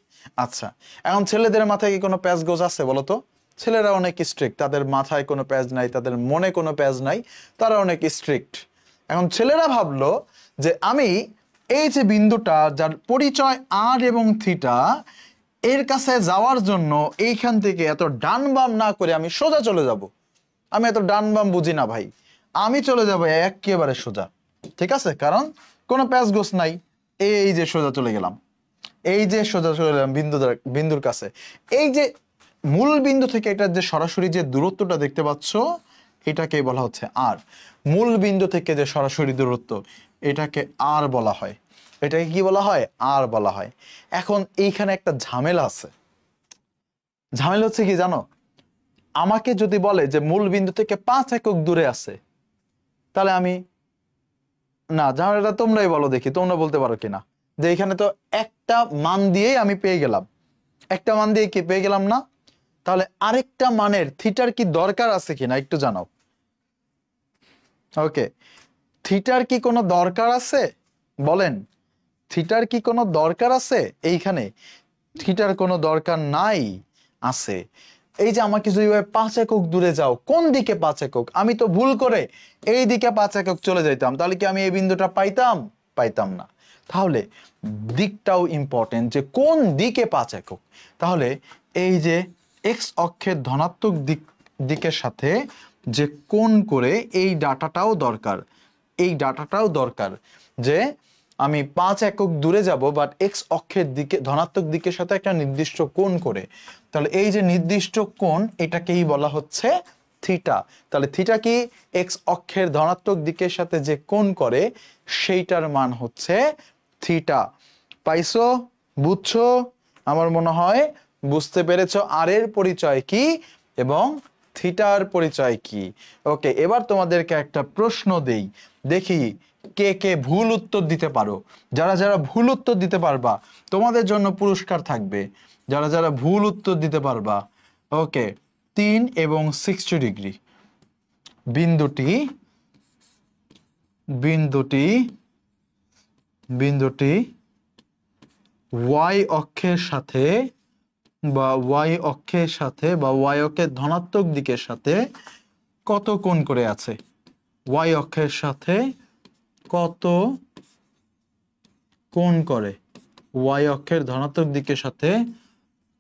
Speaker 1: আচ্ছা, এখন ছেলেদের মাথায় কি কোনো প্যাচ গোজ আছে বলো তো? ছেলেরা অনেক স্ট্রিক্ট, তাদের মাথায় কোনো প্যাচ নাই, তাদের মনে কোনো প্যাচ নাই, তারা অনেক স্ট্রিক্ট। এখন ছেলেরা ভাবলো যে আমি এই যে বিন্দুটা যার পরিচয় আর এবং থিটা, এর কাছে যাওয়ার জন্য এইখান থেকে এত ডান বাম না করে আমি সোজা চলে যাব। আমি এত ডান বাম বুঝি না ভাই, আমি চলে যাব একেবারে সোজা। ঠিক আছে, কারণ কোনো প্যাচ গোছ নাই। এই যে সোজা চলে গেলাম, এই যে সোজা চলে গেলাম বিন্দুর কাছে। এই যে মূল বিন্দু থেকে এটা যে সরাসরি যে দূরত্বটা দেখতে পাচ্ছ, এটাকে বলা হচ্ছে আর। মূল বিন্দু থেকে যে সরাসরি দূরত্ব, এটাকে আর বলা হয়। এটাকে কি বলা হয়? আর বলা হয়। এখন এইখানে একটা ঝামেলা আছে। ঝামেলা হচ্ছে কি জানো? আমাকে যদি বলে যে মূল বিন্দু থেকে 5 একক দূরে আছে, তাহলে আমি, না, ঝামেলাটা তোমরাই বলো দেখি, তোমরা বলতে পারো কিনা, যে এখানে তো একটা মান দিয়েই আমি পেয়ে গেলাম, একটা মান দিয়ে কি পেয়ে গেলাম না? তাহলে আরেকটা মানের থিটার কি দরকার আছে কিনা একটু জানাও। ওকে, থিটার কি কোনো দরকার আছে? বলেন, থিটার কি কোনো দরকার আছে? এইখানে থিটার কোনো দরকার নাই, আছে। এই যে আমাকে যদি 5 একক দূরে যাও, কোন দিকে 5 একক? আমি তো ভুল করে এই দিকে 5 একক চলে যাইতাম, তাহলে কি আমি এই বিন্দুটা পাইতাম? পাইতাম না। তাহলে দিকটাও ইম্পর্টেন্ট, যে কোন দিকে 5 একক। তাহলে এই যে এক্স অক্ষের ধনাত্মক দিকের সাথে যে কোণ করে, এই ডাটাটাও দরকার। এই ডাটাটাও দরকার যে আমি 5 একক দূরে যাব, বাট এক্স অক্ষের দিকে ধনাত্মক দিকের সাথে একটা নির্দিষ্ট কোণ করে। তাহলে এই যে নির্দিষ্ট কোণ, এটাকেই বলা হচ্ছে থিটা। তাহলে থিটা কি? এক্স অক্ষের ধনাত্মক দিকের সাথে যে কোণ করে, সেইটার মান হচ্ছে থিটা। পাইছো? বুঝছো? আমার মনে হয় বুঝতে পেরেছো আর এর পরিচয় কি এবং থিটার পরিচয় কি। ওকে, এবার তোমাদেরকে একটা প্রশ্ন দেই, দেখি কে কে ভুল উত্তর দিতে পারো। যারা যারা ভুল উত্তর দিতে পারবা, তোমাদের জন্য পুরস্কার থাকবে। যারা যারা ভুল উত্তর দিতে পারবা, ওকে, 3 এবং 60 ডিগ্রি বিন্দুটি বিন্দুটি বিন্দুটি ওয়াই অক্ষের সাথে বা ওয়াই অক্ষের সাথে বা ওয়াই অক্ষের ধনাত্মক দিকের সাথে কত কোণ করে আছে? ওয়াই অক্ষের সাথে কত কোণ করে? ওয়াই অক্ষের ধনাত্মক দিকের সাথে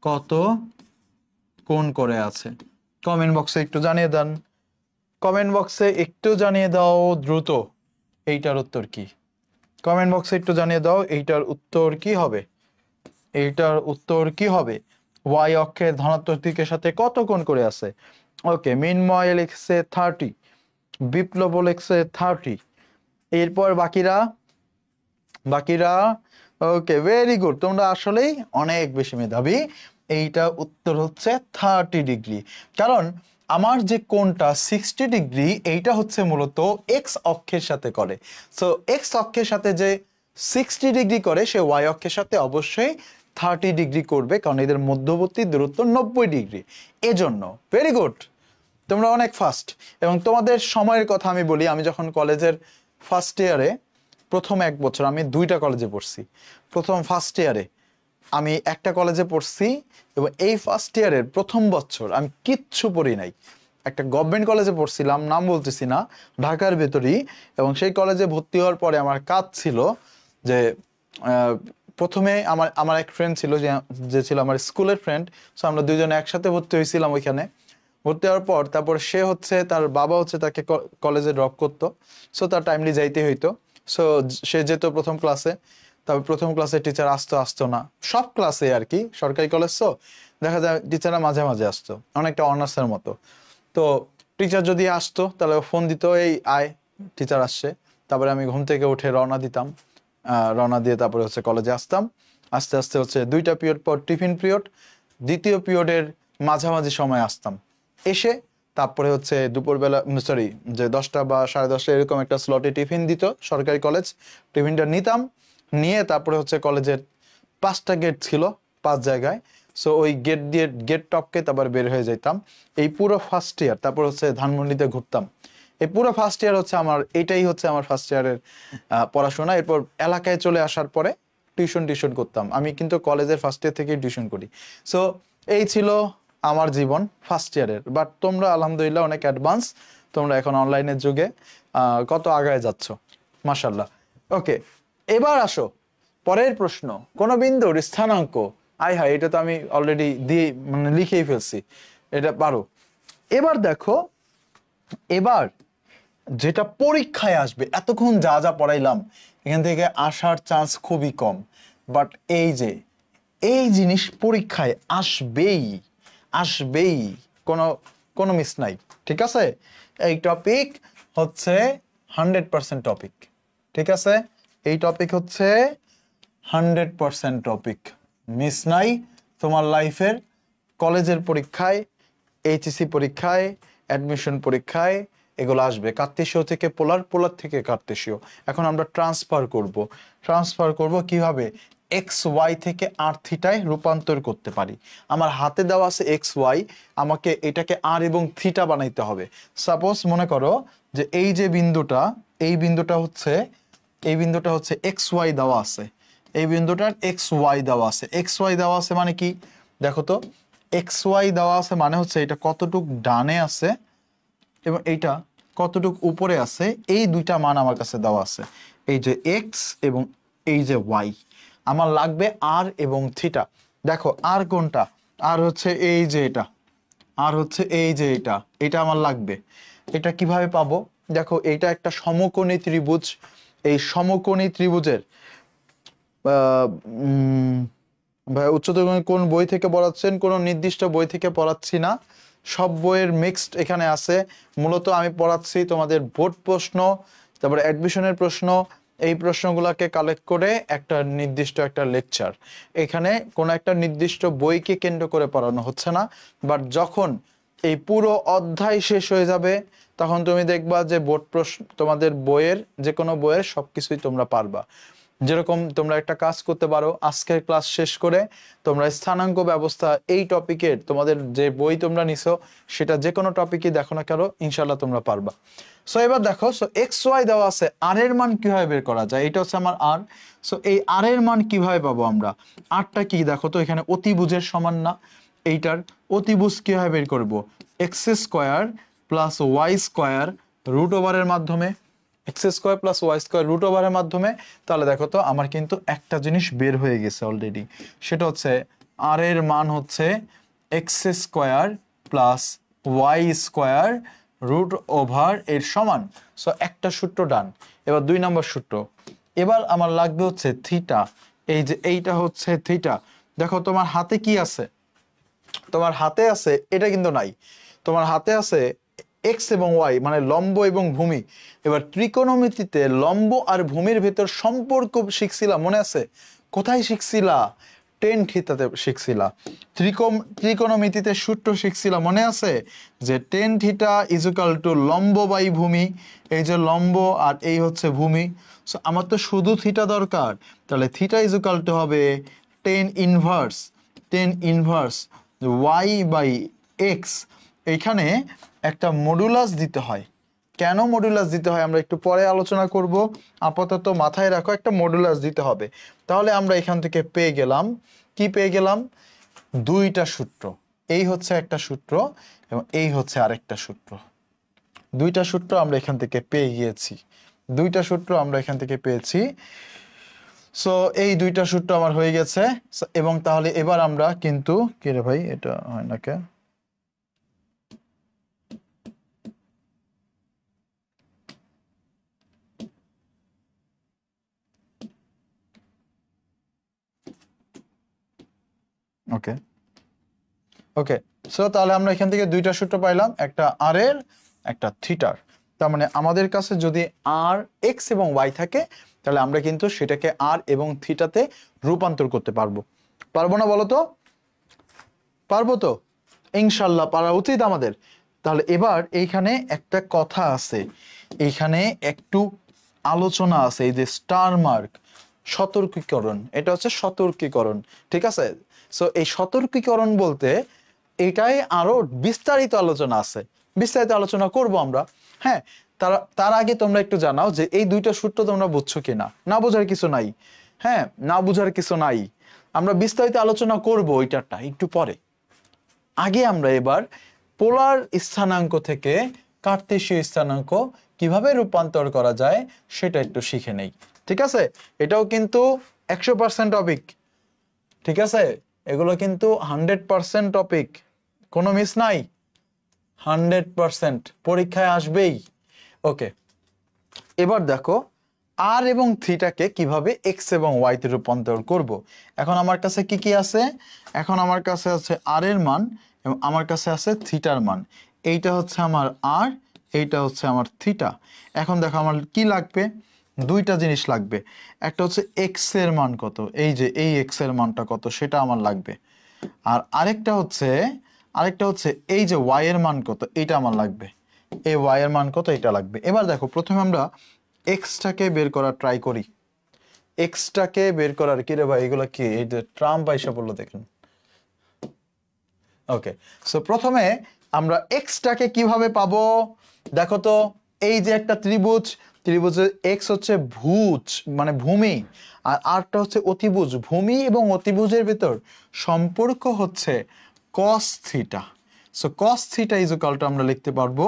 Speaker 1: কত কোণ করে আছে? কমেন্ট বক্সে একটু জানিয়ে দেন। কমেন্ট বক্সে একটু জানিয়ে দাও দ্রুত, এইটার উত্তর কি? কমেন্ট বক্সে একটু জানিয়ে দাও এইটার উত্তর কি হবে। এইটার উত্তর কি হবে? ওয়াই অক্ষের ধনাত্মক দিকের সাথে কত কোণ করে আছে? ওকে, মিনময় লিখছে 30, বিপ্লব লিখছে 30। এরপর বাকিরা, বাকিরা ওকে, ভেরি গুড, তোমরা আসলেই অনেক বেশি মেধাবী। এইটা উত্তর হচ্ছে 30 ডিগ্রি। কারণ আমার যে কোণটা 60 ডিগ্রি, এইটা হচ্ছে মূলত এক্স অক্ষের সাথে করে। সো এক্স অক্ষের সাথে যে 60 ডিগ্রি করে, সে ওয়াই অক্ষের সাথে অবশ্যই 30 ডিগ্রি করবে, কারণ এদের মধ্যবর্তী দূরত্ব 90 ডিগ্রি। এজন্য ভেরি গুড, তোমরা অনেক ফাস্ট। এবং তোমাদের সময়ের কথা আমি বলি, আমি যখন কলেজের ফার্স্ট ইয়ারে, প্রথম 1 বছর আমি 2টা কলেজে পড়ছি। প্রথম ফার্স্ট ইয়ারে আমি একটা কলেজে পড়ছি, এবং এই ফার্স্ট ইয়ারের প্রথম বছর আমি কিচ্ছু পড়ি নাই। একটা গভর্নমেন্ট কলেজে পড়ছিলাম, নাম বলতেছি না, ঢাকার ভেতরেই। এবং সেই কলেজে ভর্তি হওয়ার পরে আমার কাজ ছিল যে প্রথমে আমার আমার এক ফ্রেন্ড ছিল যে ছিল আমার স্কুলের ফ্রেন্ড। সো আমরা দুজনে একসাথে ভর্তি হয়েছিলাম ওইখানে। ভর্তি হওয়ার পর তারপর সে হচ্ছে, তার বাবা হচ্ছে তাকে কলেজে ড্রপ করতো। সো তার টাইমলি যাইতে হইতো। সো সে যেত প্রথম ক্লাসে। তারপর প্রথম ক্লাসে টিচার আসতো না, সব ক্লাসে আর কি, সরকারি কলেজ তো দেখা যায় টিচাররা মাঝে মাঝে আসতো, অনেকটা অনার্সের মতো। তো টিচার যদি আসতো তাহলে ফোন দিত, এই আয় টিচার আসছে। তারপরে আমি ঘুম থেকে উঠে রওনা দিতাম। রওনা দিয়ে তারপরে হচ্ছে কলেজে আসতাম। আস্তে আস্তে হচ্ছে 2টা পিরিয়ড পর টিফিন পিরিয়ড, দ্বিতীয় পিরিয়ডের মাঝামাঝি সময় আসতাম। এসে তারপরে হচ্ছে দুপুরবেলা, সরি, যে 10টা বা 10:30 এরকম একটা স্লটে টিফিন দিত সরকারি কলেজ। টিফিনটা নিতাম, নিয়ে তারপরে হচ্ছে কলেজের 5টা গেট ছিল, 5 জায়গায়। সো ওই গেট দিয়ে গেট টপকে তারপর বের হয়ে যেতাম। এই পুরো ফার্স্ট ইয়ার, তারপর হচ্ছে ধানমন্ডিতে ঘুরতাম। এই পুরো ফার্স্ট ইয়ার হচ্ছে আমার, এটাই হচ্ছে আমার ফার্স্ট ইয়ারের পড়াশোনা। এরপর এলাকায় চলে আসার পরে টিউশন করতাম। আমি কিন্তু কলেজের ফার্স্ট ইয়ার থেকেই টিউশন করি। সো এই ছিল আমার জীবন ফার্স্ট ইয়ারের। বাট তোমরা আলহামদুলিল্লাহ অনেক অ্যাডভান্স, তোমরা এখন অনলাইনের যুগে কত আগায় যাচ্ছ, মাশাল্লাহ। ওকে, এবার আসো পরের প্রশ্ন, কোন বিন্দুর স্থানাঙ্ক, আয় হায়, এটা তো আমি অলরেডি দিয়ে মানে লিখেই ফেলছি, এটা পারো। এবার দেখো, এবার যেটা পরীক্ষায় আসবে, এতক্ষণ যা যা পড়াইলাম এখান থেকে আসার চান্স খুবই কম, বাট এই যে এই জিনিস পরীক্ষায় আসবেই, আসবেই, কোনো কোনো মিস নাই, ঠিক আছে? এই টপিক হচ্ছে 100% টপিক, ঠিক আছে? এই টপিক হচ্ছে 100% টপিক, মিস নাই তোমার লাইফের। কলেজের পরীক্ষায়, এইচএসসি পরীক্ষায়, অ্যাডমিশন পরীক্ষায় এগুলো আসবে। কার্তেশীয় থেকে পোলার, পোলার থেকে কার্তেশীয়। এখন আমরা ট্রান্সফার করব কিভাবে? এক্স ওয়াই থেকে আর থিটায় রূপান্তর করতে পারি। আমার হাতে দেওয়া আছে এক্স ওয়াই, আমাকে এটাকে আর এবং থিটা বানাইতে হবে। সাপোজ মনে করো যে এই যে বিন্দুটা, এই বিন্দুটা হচ্ছে এক্স ওয়াই দেওয়া আছে, এই বিন্দুটার এক্স ওয়াই দেওয়া আছে। এক্স ওয়াই দেওয়া আছে মানে কি দেখো তো, এক্স ওয়াই দেওয়া আছে মানে হচ্ছে এটা কতটুক ডানে আছে এবং এইটা কতটুক উপরে আছে, এই দুইটা মান আমার কাছে দেওয়া আছে। এই যে এক্স এবং এই যে ওয়াই, আমার লাগবে আর এবং থিটা। দেখো আর কোনটা, আর হচ্ছে এই যে এটা, আর হচ্ছে এই যে এটা আমার লাগবে। এটা কিভাবে পাবো? দেখো এইটা একটা সমকোণী ত্রিভুজ। এই সমকোণী ত্রিভুজের ভাই উচ্চতর কোন বই থেকে পড়াচ্ছেন? কোনো নির্দিষ্ট বই থেকে পড়াচ্ছি না, সব বইয়ের মিক্সড এখানে আছে। মূলত আমি পড়াচ্ছি তোমাদের বোর্ড প্রশ্ন, তারপরে অ্যাডমিশনের প্রশ্ন, এই প্রশ্নগুলোকে কালেক্ট করে একটা নির্দিষ্ট একটা লেকচার। এখানে কোনো একটা নির্দিষ্ট বইকে কেন্দ্র করে পড়ানো হচ্ছে না। বাট যখন এই পুরো অধ্যায় শেষ হয়ে যাবে তখন তুমি দেখবা যে বোর্ড প্রশ্ন, তোমাদের বইয়ের যে কোনো বইয়ের সবকিছুই তোমরা পারবা। যেরকম তোমরা একটা কাজ করতে পারো, আজকের ক্লাস শেষ করে তোমরা স্থানাঙ্ক ব্যবস্থা এই টপিকের তোমাদের যে বই তোমরা নিছো সেটা যে কোনো টপিকই দেখো না কেন, ইনশাল্লাহ তোমরা পারবা। সো এবার দেখো, সো এক্স ওয়াই দেওয়া আছে, আর এর মান কিভাবে বের করা যায়? এটা হচ্ছে আমার আর। সো এই আর এর মান কিভাবে পাবো আমরা? আরটা কি দেখো তো, এখানে অতিভুজের সমান না? এইটার অতিভুজ কিভাবে বের করব? X square plus Y square root ওভারের মাধ্যমে, x square plus Y square root ওভারের মাধ্যমে। তাহলে দেখো তো আমার কিন্তু একটা জিনিস বের হয়ে গেছে অলরেডি, সেটা হচ্ছে আর এর মান হচ্ছে x square plus Y square root over এর সমান। সো একটা সূত্র ডান। এবার 2 নম্বর সূত্র, এবার আমার লাগবে হচ্ছে থিটা। এই যে এইটা হচ্ছে থিটা। দেখো তোমার হাতে কি আছে? তোমার হাতে আছে, এটা কিন্তু নাই, তোমার হাতে আছে এক্স এবং ওয়াই মানে লম্ব এবং ভূমি। এবার ত্রিকোণমিতিতে লম্ব আর ভূমির ভেতর সম্পর্ক শিখছিলা, মনে আছে? কোথায় শিখছিলা? টেন থিটাতে শিখছিলা। ত্রিকোণমিতিতে সূত্র শিখছিলা, মনে আছে? যে টেন থিটা ইজুকাল টু লম্ব বাই ভূমি। এই যে লম্ব আর এই হচ্ছে ভূমি। সো আমার তো শুধু থিটা দরকার, তাহলে থিটা ইজুকাল টু হবে tan inverse Y by x. এইখানে একটা মডুলাস দিতে হয়। কেন মডুলাস দিতে হয় আমরা একটু পরে আলোচনা করব, আপাতত মাথায় রাখো একটা মডুলাস দিতে হবে। তাহলে আমরা এখান থেকে পেয়ে গেলাম, কি পেয়ে গেলাম? 2টা সূত্র। এই হচ্ছে একটা সূত্র এবং এই হচ্ছে আরেকটা সূত্র। দুইটা সূত্র আমরা এখান থেকে পেয়ে গিয়েছি, দুইটা সূত্র আমরা এখান থেকে পেয়েছি। সো এই দুইটা সূত্র আমার হয়ে গেছে। এবং তাহলে এবার আমরা কিন্তু কি রে ভাই, এটা হয় না কে? ওকে ওকে, সো তাহলে আমরা এখান থেকে দুইটা সূত্র পাইলাম, একটা আর এর, একটা থিটার। তার মানে আমাদের কাছে যদি আর এক্স এবং ওয়াই থাকে তাহলে আমরা কিন্তু সেটাকে আর এবং থিটাতে রূপান্তর করতে পারবো। পারবো না বলো তো? পারবো তো? ইনশাল্লাহ পারা উচিত আমাদের। তাহলে এবার এইখানে একটা কথা আছে, এইখানে একটু আলোচনা আছে, এই যে স্টার মার্ক, সতর্কীকরণ, এটা হচ্ছে সতর্কীকরণ, ঠিক আছে? সো এই সতর্কীকরণ বলতে এটাই আরো বিস্তারিত আলোচনা আছে, বিস্তারিত আলোচনা করব আমরা। হ্যাঁ, তার আগে তোমরা একটু জানাও যে এই দুইটা সূত্র তোমরা বুঝছো কিনা। না বোঝার কিছু নাই, হ্যাঁ, না বুঝার কিছু নাই, আমরা বিস্তারিত আলোচনা করব ওইটারটা একটু পরে। আগে আমরা এবার পোলার স্থানাঙ্ক থেকে কার্তেশীয় স্থানাঙ্ক কিভাবে রূপান্তর করা যায় সেটা একটু শিখে নেই, ঠিক আছে? এটাও কিন্তু 100% টপিক, ঠিক আছে? এগুলো কিন্তু 100% টপিক, কোনো মিস নাই, 100% পরীক্ষায় আসবেই। ওকে, এবার দেখো আর এবং থিটাকে কিভাবে এক্স এবং ওয়াইতে রূপান্তর করব। এখন আমার কাছে কি কি আছে? এখন আমার কাছে আছে আর এর মান এবং আমার কাছে আছে থিটার মান। এইটা হচ্ছে আমার আর, এইটা হচ্ছে আমার থিটা। এখন দেখো আমার কি লাগবে, দুইটা জিনিস লাগবে। একটা হচ্ছে এক্স এর মান কত, এই যে এই এক্স এর মানটা কত সেটা আমার লাগবে। আর আরেকটা হচ্ছে এই যে ওয়াই এর মান কত এইটা আমার লাগবে, এই ওয়াই এর মান কত এটা লাগবে। এবার দেখো প্রথমে আমরা এক্সটাকে বের করার ট্রাই করি, এক্সটাকে বের করার, কি রে ভাই এগুলো কি, এই যে ট্রাম্প আইসা বললো দেখেন। ওকে, সো প্রথমে আমরা এক্সটাকে কিভাবে পাবো দেখো তো। এই যে একটা ত্রিভুজ, ত্রিভুজের এক্স হচ্ছে ভুজ মানে ভূমি, আর আরটা হচ্ছে অতিভুজ। ভূমি এবং অতিভুজের ভিতর সম্পর্ক হচ্ছে cos theta. So cos theta is equal two আমরা লিখতে পারবো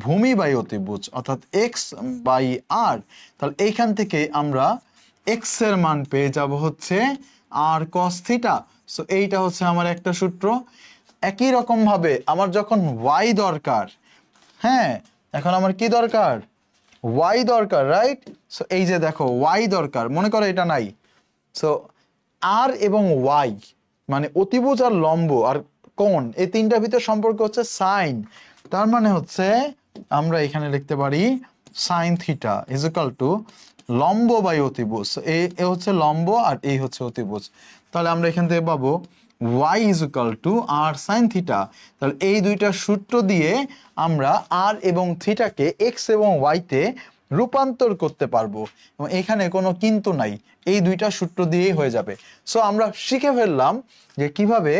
Speaker 1: ভূমি বাই অতিভুজ, অর্থাৎ এক্স বাই আর। তাহলে এইখান থেকে আমরা এক্স এর মান পেয়ে যাব হচ্ছে আর কস থিটা। সো এইটা হচ্ছে আমার একটা সূত্র। একই রকম ভাবে আমার যখন ওয়াই দরকার, হ্যাঁ, এখন আমার কি দরকার, ওয়াই দরকার, রাইট? সো এই যে দেখো ওয়াই দরকার, মনে করো এটা নাই। সো আর এবং ওয়াই মানে অতিভুজ আর লম্ব আর কোণ, এই তিনটার ভিতর সম্পর্ক হচ্ছে সাইন। তার মানে হচ্ছে আমরা এখানে লিখতে পারি sign theta is equal two লম্ব বাই অতিভুজ। এ হচ্ছে লম্ব আর এই হচ্ছে অতিভুজ। তাহলে আমরা এখান থেকে পাবো y is equal to r sine theta. তাহলে এই দুইটা সূত্র দিয়ে আমরা আর এবং থিটাকে এক্স এবং ওয়াইতে রূপান্তর করতে পারবো এবং এখানে কোনো কিন্তু নাই, এই দুইটা সূত্র দিয়েই হয়ে যাবে। সো আমরা শিখে ফেললাম যে কিভাবে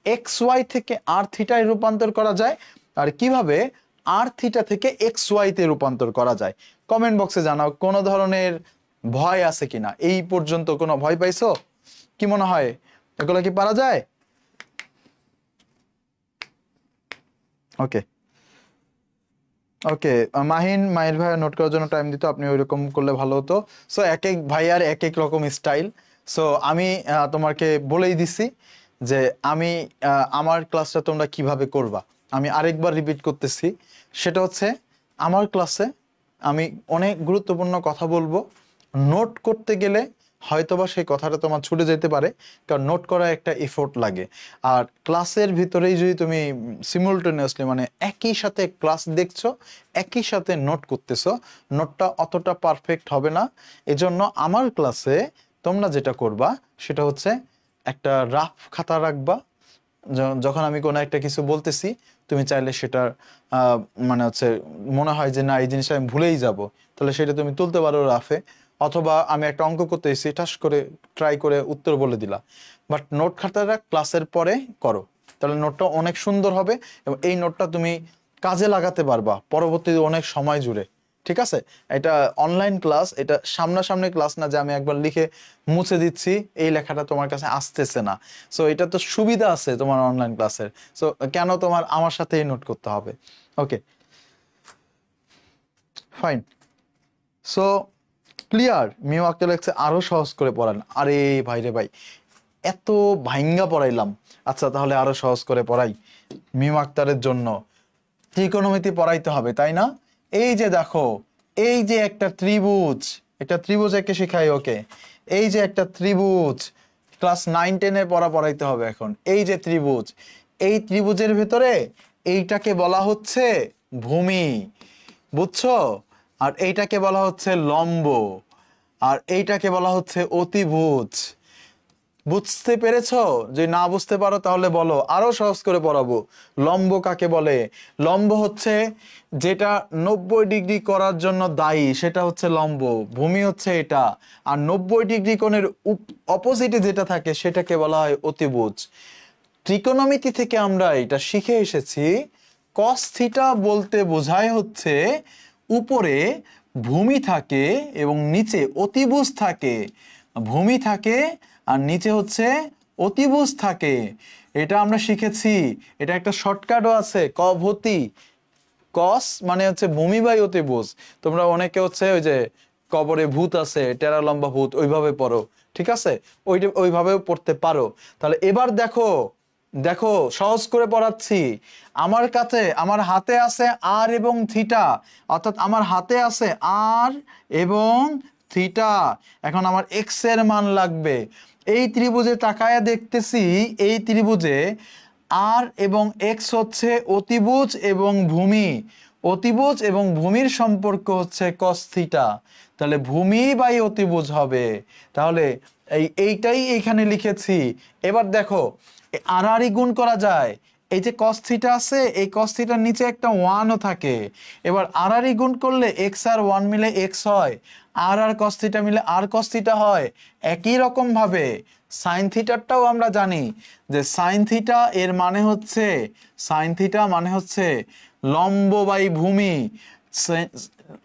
Speaker 1: এক্স ওয়াই থেকে আর থিটায় রূপান্তর করা যায় আর কিভাবে আর থিটা থেকে এক্স ওয়াইতে রূপান্তর করা যায়। কমেন্ট বক্সে জানাও কোনো ধরনের ভয় আছে কিনা, এই পর্যন্ত কোনো ভয় পাইছো? কি মনে হয় এগুলো কি পারা যায়? ওকে ওকে, মাহির ভাইয়া নোট করার জন্য টাইম দিত, আপনি ওইরকম করলে ভালো হতো। সো এক এক ভাইয়ার এক এক রকম স্টাইল। সো আমি তোমাকে বলেই দিছি যে আমি আমার ক্লাসটা তোমরা কিভাবে করবা। আমি আরেকবার রিপিট করতেছি, সেটা হচ্ছে আমার ক্লাসে আমি অনেক গুরুত্বপূর্ণ কথা বলবো। নোট করতে গেলে হয়তোবা সেই কথাটা তোমার ছুটে যেতে পারে, কারণ নোট করা একটা এফোর্ট লাগে। আর ক্লাসের ভিতরেই যদি তুমি সিমুলটেনিয়াসলি মানে একই সাথে ক্লাস দেখছো, একই সাথে নোট করতেছো, নোটটা অতটা পারফেক্ট হবে না। এজন্য আমার ক্লাসে তোমরা যেটা করবা সেটা হচ্ছে একটা রাফ খাতা রাখবা। যখন আমি কোনো একটা কিছু বলতেছি তুমি চাইলে সেটা মানে হচ্ছে মনে হয় যে না এই জিনিসটা আমি ভুলেই যাব, তাহলে সেটা তুমি তুলতে পারো রাফে। অথবা আমি একটা অঙ্ক করতেছি, ঠাস করে ট্রাই করে উত্তর বলে দিলা। বাট নোট খাতাটা ক্লাসের পরে করো, তাহলে নোটটা অনেক সুন্দর হবে এবং এই নোটটা তুমি কাজে লাগাতে পারবা পরবর্তীতে অনেক সময় জুড়ে, ঠিক আছে? এটা অনলাইন ক্লাস, এটা সামনাসামনি ক্লাস না যে আমি একবার লিখে মুছে দিচ্ছি, এই লেখাটা তোমার কাছে আসতেছে না। সো এটা তো সুবিধা আছে তোমার অনলাইন ক্লাসের। সো কেন তোমার আমার সাথেই নোট করতে হবে? Okay, fine. So clear? Miu Akter লেখছে আরো সহজ করে পড়ান। আরে ভাই রে ভাই, এত ভাইঙ্গা পড়াইলাম, আচ্ছা তাহলে আরো সহজ করে পড়াই। মিম আক্তারের জন্য ত্রিকোণমিতি পড়াইতে হবে, তাই না? এই যে দেখো, এই যে একটা ত্রিভুজ, একটা ত্রিভুজ একে শেখাই ওকে। এই যে একটা ত্রিভুজ, ক্লাস 9-10 পড়া পড়াইতে হবে এখন। এই যে ত্রিভুজ, এই ত্রিভুজের ভেতরে এইটাকে বলা হচ্ছে ভূমি, বুঝছো? আর এইটাকে বলা হচ্ছে লম্ব, আর এইটাকে বলা হচ্ছে অতিভুজ। বুঝতে পেরেছো? যে না বুঝতে পারো তাহলে বলো, আরো সহজ করে পড়াবো। লম্ব কাকে বলে? লম্ব হচ্ছে যেটা 90 ডিগ্রি করার জন্য দায়ী, সেটা হচ্ছে লম্ব। ভূমি হচ্ছে এটা। আর 90 ডিগ্রি কোণের অপোজিটে যেটা থাকে সেটাকে বলা হয় অতিভুজ। ত্রিকোণমিতি থেকে আমরা এটা শিখে এসেছি, কস থিটা বলতে বোঝায় হচ্ছে উপরে ভূমি থাকে এবং নিচে অতিভুজ থাকে। ভূমি থাকে আর নিচে হচ্ছে অতিভুজ থাকে। এটা আমরা শিখেছি। এটা একটা শর্টকাটও আছে, কভূতি। কস মানে হচ্ছে ভূমি বাই অতিভুজ। তোমরা অনেকে হচ্ছে ওই যে কবরে ভূত আছে, টেরা লম্বা ভূত, ওইভাবে পড়ো, ঠিক আছে? ওইভাবেও পড়তে পারো। তাহলে এবার দেখো, দেখো সহজ করে পড়াচ্ছি। আমার কাছে, আমার হাতে আছে আর এবং থিটা, অর্থাৎ আমার হাতে আছে আর এবং থিটা। এখন আমার এক্স এর মান লাগবে। এই ত্রিভুজে তাকায়া দেখতেছি, এই ত্রিভুজে আর এবং এক্স হচ্ছে অতিভুজ এবং ভূমি। অতিভুজ এবং ভূমির সম্পর্ক হচ্ছে কস থিটা। তাহলে ভূমি বাই অতিভুজ হবে। তাহলে এইটাই এইখানে লিখেছি। এবার দেখো, আর গুণ করা যায়। এই যে কস থিটা আছে, এই কস থিটার নিচে একটা ওয়ানও থাকে। এবার আর গুণ করলে এক্স আর ওয়ান মিলে এক্স হয়, আর কস থিটা মিলে আর কস থিটা হয়। একই রকম ভাবে সাইন থিটারটাও আমরা জানি যে সাইন থিটা এর মানে হচ্ছে, সাইন থিটা মানে হচ্ছে লম্ব বাই ভূমি।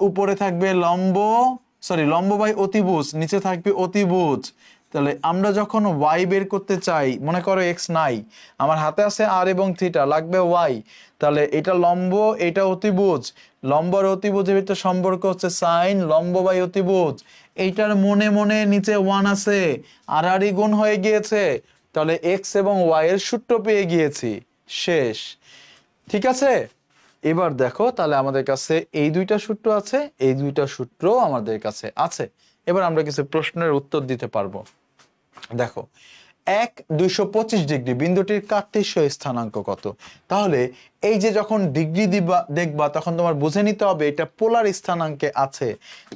Speaker 1: উপরে থাকবে লম্ব, সরি লম্ব বাই অতিভুজ, নিচে থাকবে অতিভুজ। তাহলে আমরা যখন ওয়াই বের করতে চাই, মনে করো এক্স নাই, আমার হাতে আছে আর এবং থিটা, লাগবে ওয়াই। তাহলে এটা লম্ব, এটা অতিভুজ। লম্ব আর অতিভুজের ভিতরে সম্পর্ক হচ্ছে সাইন লম্ব বাই অতিভুজ। এইটার মনে মনে নিচে ওয়ান আছে, আর গুণ হয়ে গিয়েছে। তাহলে এক্স এবং ওয়াই এর সূত্র পেয়ে গিয়েছি, শেষ। ঠিক আছে? এবার দেখো, তাহলে আমাদের কাছে এই দুইটা সূত্র আছে, এই দুইটা সূত্র আমাদের কাছে আছে। এবার আমরা কিছু প্রশ্নের উত্তর দিতে পারবো। দেখো, 225 ডিগ্রি বিন্দুটির কার্তেশীয় স্থানাঙ্ক কত? তাহলে এই যে যখন ডিগ্রি দেখবা তখন তোমার বুঝে নিতে হবে এটা পোলার স্থানাঙ্কে আছে।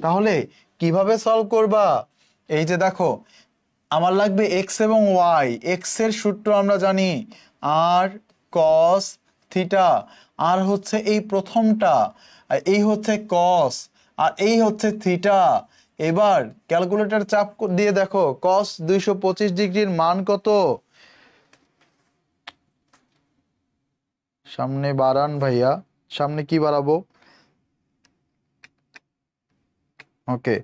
Speaker 1: তাহলে কিভাবে সলভ করবা? এই যে দেখো, আমার লাগবে এক্স এবং ওয়াই। এক্স এর সূত্র আমরা জানি আর কস থিটা। আর হচ্ছে এই প্রথমটা, আর এই হচ্ছে কস, আর এই হচ্ছে থিটা। এবার ক্যালকুলেটর চাপ দিয়ে দেখো, কস 225 ডিগ্রির মান কত? সামনে বাড়ান ভাইয়া, সামনে কি বাড়াবো? ওকে,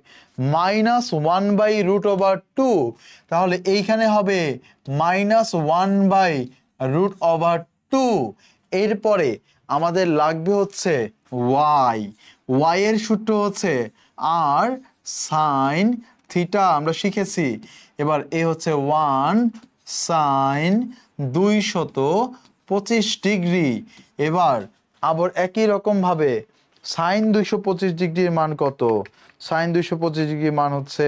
Speaker 1: -1/√/2। তাহলে এইখানে হবে -1/√/2। এরপরে আমাদের লাগবে হচ্ছে ওয়াই। ওয়াই এর সূত্র হচ্ছে আর সাইন থিটা, আমরা শিখেছি। এবার এ হচ্ছে 1 সাইন 225 ডিগ্রি। এবার আবার একই রকম ভাবে সাইন 225 ডিগ্রির মান কত? সাইন 225 ডিগ্রির মান হচ্ছে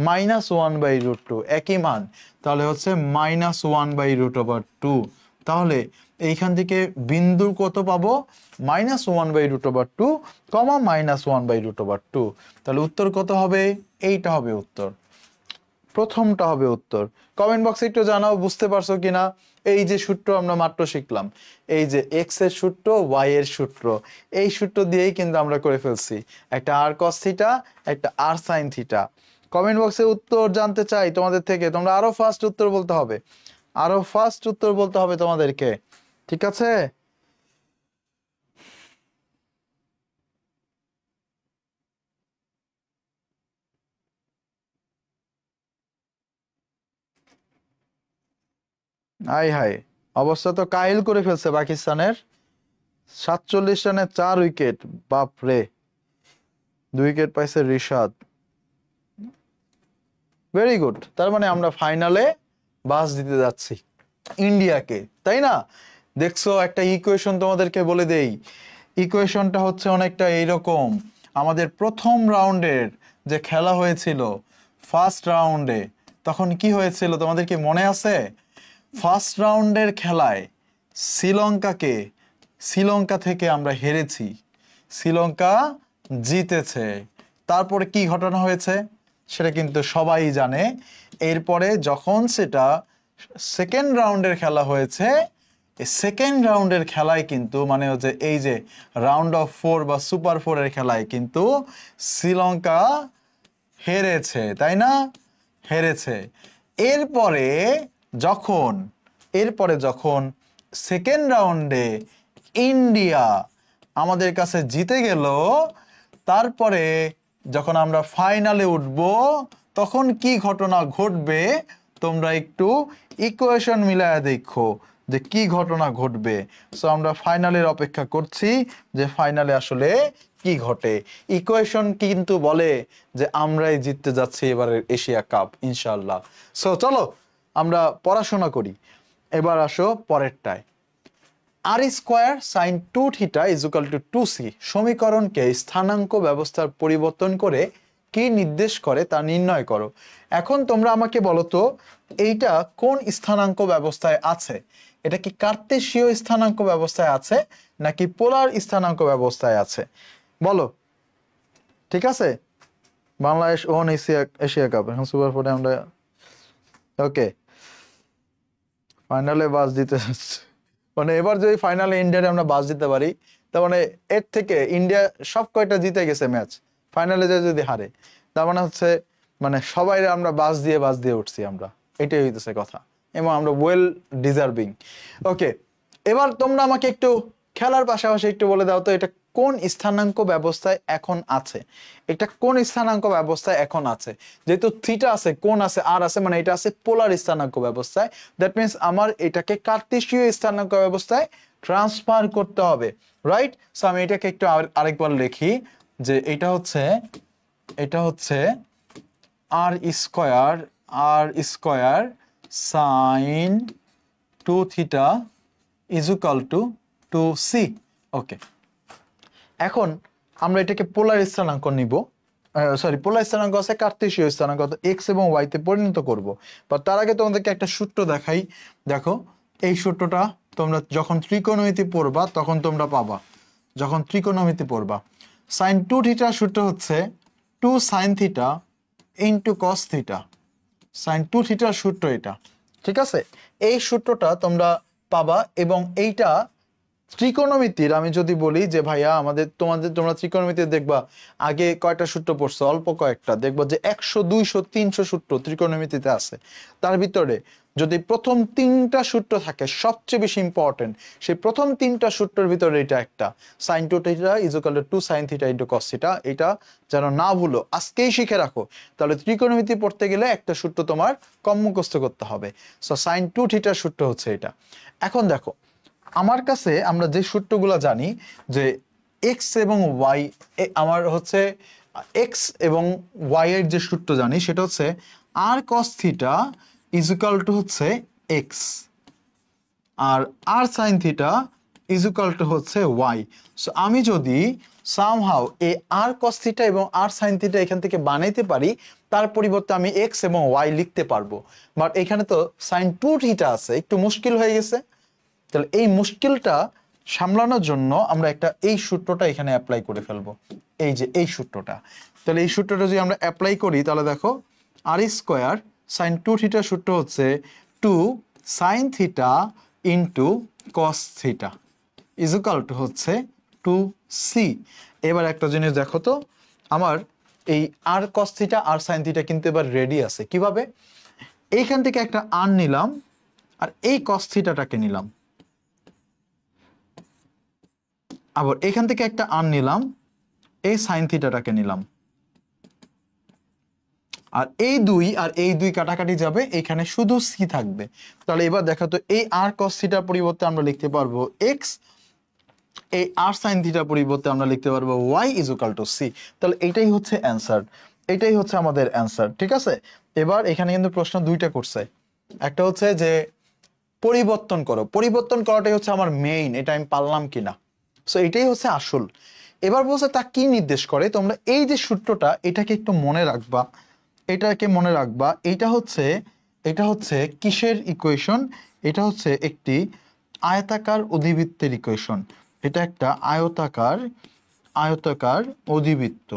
Speaker 1: -1/√2, একই মান। তাহলে হচ্ছে -1/√/2। তাহলে এইখান থেকে বিন্দু কত পাবো? -1/√/2, -1/√/2। তাহলে উত্তর কত হবে? এইটা হবে উত্তর, প্রথমটা হবে উত্তর। কমেন্ট বক্সে একটু জানাও বুঝতে পারছো কিনা। এই যে সূত্র আমরা মাত্র শিখলাম, এই যে এক্স এর সূত্র, ওয়াই এর সূত্র, এই সূত্র দিয়েই কিন্তু আমরা করে ফেলছি একটা আর কস থিটা, একটা আর সাইন থিটা। কমেন্ট বক্সে উত্তর জানতে চাই তোমাদের থেকে। তোমরা আরো ফাস্ট উত্তর বলতে হবে, আরো ফাস্ট উত্তর বলতে হবে তোমাদেরকে, ঠিক আছে? আই হাই, অবস্থা তো কাহিল করে ফেলছে পাকিস্তানের। 47 রানে 4 উইকেট, বাপ রে। 2 উইকেট পাইছে রিশাদ। ভেরি গুড, তার মানে আমরা ফাইনালে বাস দিতে যাচ্ছি ইন্ডিয়াকে, তাই না? দেখছো, একটা ইকুয়েশন তোমাদেরকে বলে দেই। ইকুয়েশনটা হচ্ছে অনেকটা এইরকম। আমাদের প্রথম রাউন্ডের যে খেলা হয়েছিল, ফার্স্ট রাউন্ডে, তখন কি হয়েছিল তোমাদের কি মনে আছে? ফার্স্ট রাউন্ডের খেলায় শ্রীলঙ্কাকে, শ্রীলঙ্কা থেকে আমরা হেরেছি, শ্রীলঙ্কা জিতেছে। তারপরে কি ঘটনা হয়েছে সেটা কিন্তু সবাই জানে। এরপরে যখন সেটা সেকেন্ড রাউন্ডের খেলা হয়েছে, এই সেকেন্ড রাউন্ডের খেলায় কিন্তু মানে হচ্ছে এই যে রাউন্ড অফ 4 বা সুপার 4-এর খেলায় কিন্তু শ্রীলঙ্কা হেরেছে, তাই না? হেরেছে। এরপরে যখন যখন সেকেন্ড রাউন্ডে ইন্ডিয়া আমাদের কাছে জিতে গেল, তারপরে যখন আমরা ফাইনালে উঠব, তখন কি ঘটনা ঘটবে তোমরা একটু ইকুয়েশন মিলায়া দেখো যে কি ঘটনা ঘটবে। সো আমরা ফাইনালের অপেক্ষা করছি যে ফাইনালে আসলে কি ঘটে। ইকুয়েশন কিন্তু বলে যে আমরাই জিততে যাচ্ছি এবারের এশিয়া কাপ ইনশাআল্লাহ। সো চলো আমরা পড়াশোনা করি। এবার আসো পরেরটায়। আর square sine 2 theta is equal to 2c সমীকরণকে স্থানাঙ্ক ব্যবস্থার পরিবর্তন করে কি নির্দেশ করে তা নির্ণয় করো। এখন তোমরা আমাকে বলো তো, এইটা কোন স্থানাঙ্ক ব্যবস্থায় আছে? এটা কি কার্তেশীয় স্থানাঙ্ক ব্যবস্থায় আছে নাকি পোলার স্থানাঙ্ক ব্যবস্থায় আছে? বলো। ঠিক আছে, Bangladesh won Asia Asia cup, এখন সুপার ফোরে আমরা ওকে ফাইনালে বাস দিতে যাচ্ছি। মানে এবার যদি ফাইনালে ইন্ডিয়ারে আমরা বাস দিতে পারি, তার মানে এর থেকে ইন্ডিয়া সব কয়টা জিতে গেছে ম্যাচ, ফাইনালে যদি হারে, তার মানে হচ্ছে মানে সবাই আমরা বাস দিয়ে উঠছি আমরা, এটাই হইতেছে কথা। এবং আমরা ওয়েল ডিজার্ভিং। ওকে, এবার তোমরা আমাকে একটু খেলার পাশাপাশি একটু বলে দাও তো, এটা কোন স্থানাঙ্ক ব্যবস্থায় এখন আছে? এটা কোন স্থানাঙ্ক ব্যবস্থায় এখন আছে? যেহেতু থিটা আছে, কোণ আছে, আর আছে, মানে এটা আছে পোলার স্থানাঙ্ক ব্যবস্থায়। দ্যাট মিন্স আমার এটাকে কার্তেশীয় স্থানাঙ্ক ব্যবস্থায় ট্রান্সফার করতে হবে, রাইট? সো আমি এটাকে একটু আরেকবার লিখি যে এটা হচ্ছে R square sine 2 theta is equal to 2c। ওকে, এখন আমরা এটাকে পোলার স্থানাঙ্ক নিব, সরি পোলার স্থানাঙ্ক আছে, কার্তেশীয় স্থানাঙ্ক এক্স এবং ওয়াইতে পরিণত করব। বা তার আগে তোমাদেরকে একটা সূত্র দেখাই। দেখো, এই সূত্রটা তোমরা যখন ত্রিকোণমিতি পড়বা তখন তোমরা পাবা। যখন ত্রিকোণমিতি পড়বা, সাইন 2 থিটার সূত্র হচ্ছে 2 sine theta into cos theta. Sine 2 থিটার সূত্র এটা, ঠিক আছে? এই সূত্রটা তোমরা পাবা। এবং এইটা ত্রিকোণমিতির, আমি যদি বলি যে ভাইয়া তোমরা ত্রিকোণমিতির দেখবা আগে কয়টা সূত্র পড়ছো, অল্প কয়েকটা, দেখবা যে 100 200 300 সূত্র ত্রিকোণমিতিতে আছে। তার ভিতরে যদি প্রথম 3টা সূত্র থাকে সবচেয়ে বেশি ইম্পর্টেন্ট, সেই প্রথম 3টা সূত্রের ভিতরে এটা একটা, sine 2 theta is equal to 2 sine theta into cos theta. এটা যেন না ভুলো, আজকেই শিখে রাখো, তাহলে ত্রিকোণমিতি পড়তে গেলে একটা সূত্র তোমার কম মুখস্থ করতে হবে। সো সাইন 2 থিটার সূত্র হচ্ছে এটা। এখন দেখো, আমার কাছে আমরা যে সূত্রগুলো জানি যে এক্স এবং ওয়াই, আমার হচ্ছে এক্স এবং ওয়াই এর যে সূত্র জানি সেটা হচ্ছে R cos theta is equal to হচ্ছে এক্স, আর R sine theta is equal to হচ্ছে ওয়াই। সো আমি যদি সামহাউ এই আর কস থিটা এবং আর সাইন থিটা এখান থেকে বানাইতে পারি, তার পরিবর্তে আমি এক্স এবং ওয়াই লিখতে পারবো। বাট এখানে তো সাইন 2 থিটা আছে, একটু মুশকিল হয়ে গেছে। তাহলে এই মুশকিলটা সামলানোর জন্য আমরা এই সূত্রটা এখানে অ্যাপ্লাই করে ফেলবো, এই যে এই সূত্রটা। তাহলে এই সূত্রটা যদি আমরা অ্যাপ্লাই করি, তাহলে দেখো আর স্কোয়ার সাইন 2 থিটার সূত্র হচ্ছে 2 sine theta into cos theta is equal to হচ্ছে 2c। এবার একটা জিনিস দেখো তো, আমার এই আর কস থিটা আর সাইন থিটা কিন্তু এবার রেডি আছে। কিভাবে? এইখান থেকে একটা আর নিলাম, আর এই কস থিটাটাকে নিলাম, আবার এখান থেকে একটা আর নিলাম, এই সাইন থিটাটাকে নিলাম, আর এই দুই কাটাকাটি যাবে, এখানে শুধু সি থাকবে। তাহলে এবার দেখো তো, এই আর কস থিটার পরিবর্তে আমরা লিখতে পারবো এক্স, এই আর সাইন থিটার পরিবর্তে আমরা লিখতে পারবো y is equal to C. তাহলে এটাই হচ্ছে অ্যান্সার, এটাই হচ্ছে আমাদের অ্যান্সার। ঠিক আছে, এবার এখানে কিন্তু প্রশ্ন দুইটা করছে, একটা হচ্ছে যে পরিবর্তন করো, পরিবর্তন করাটাই হচ্ছে আমার মেইন, এটা আমি পারলাম কিনা, সো এটাই হচ্ছে আসল। এবার বলছে তা কি নির্দেশ করে, তোমরা এই যে সূত্রটা এটাকে একটু মনে রাখবা, এটাকে মনে রাখবা। এটা হচ্ছে কিসের ইকুয়েশন, এটা হচ্ছে একটি আয়তাকার অধিবৃত্তের ইকুয়েশন। এটা একটা আয়তাকার অধিবৃত্ত।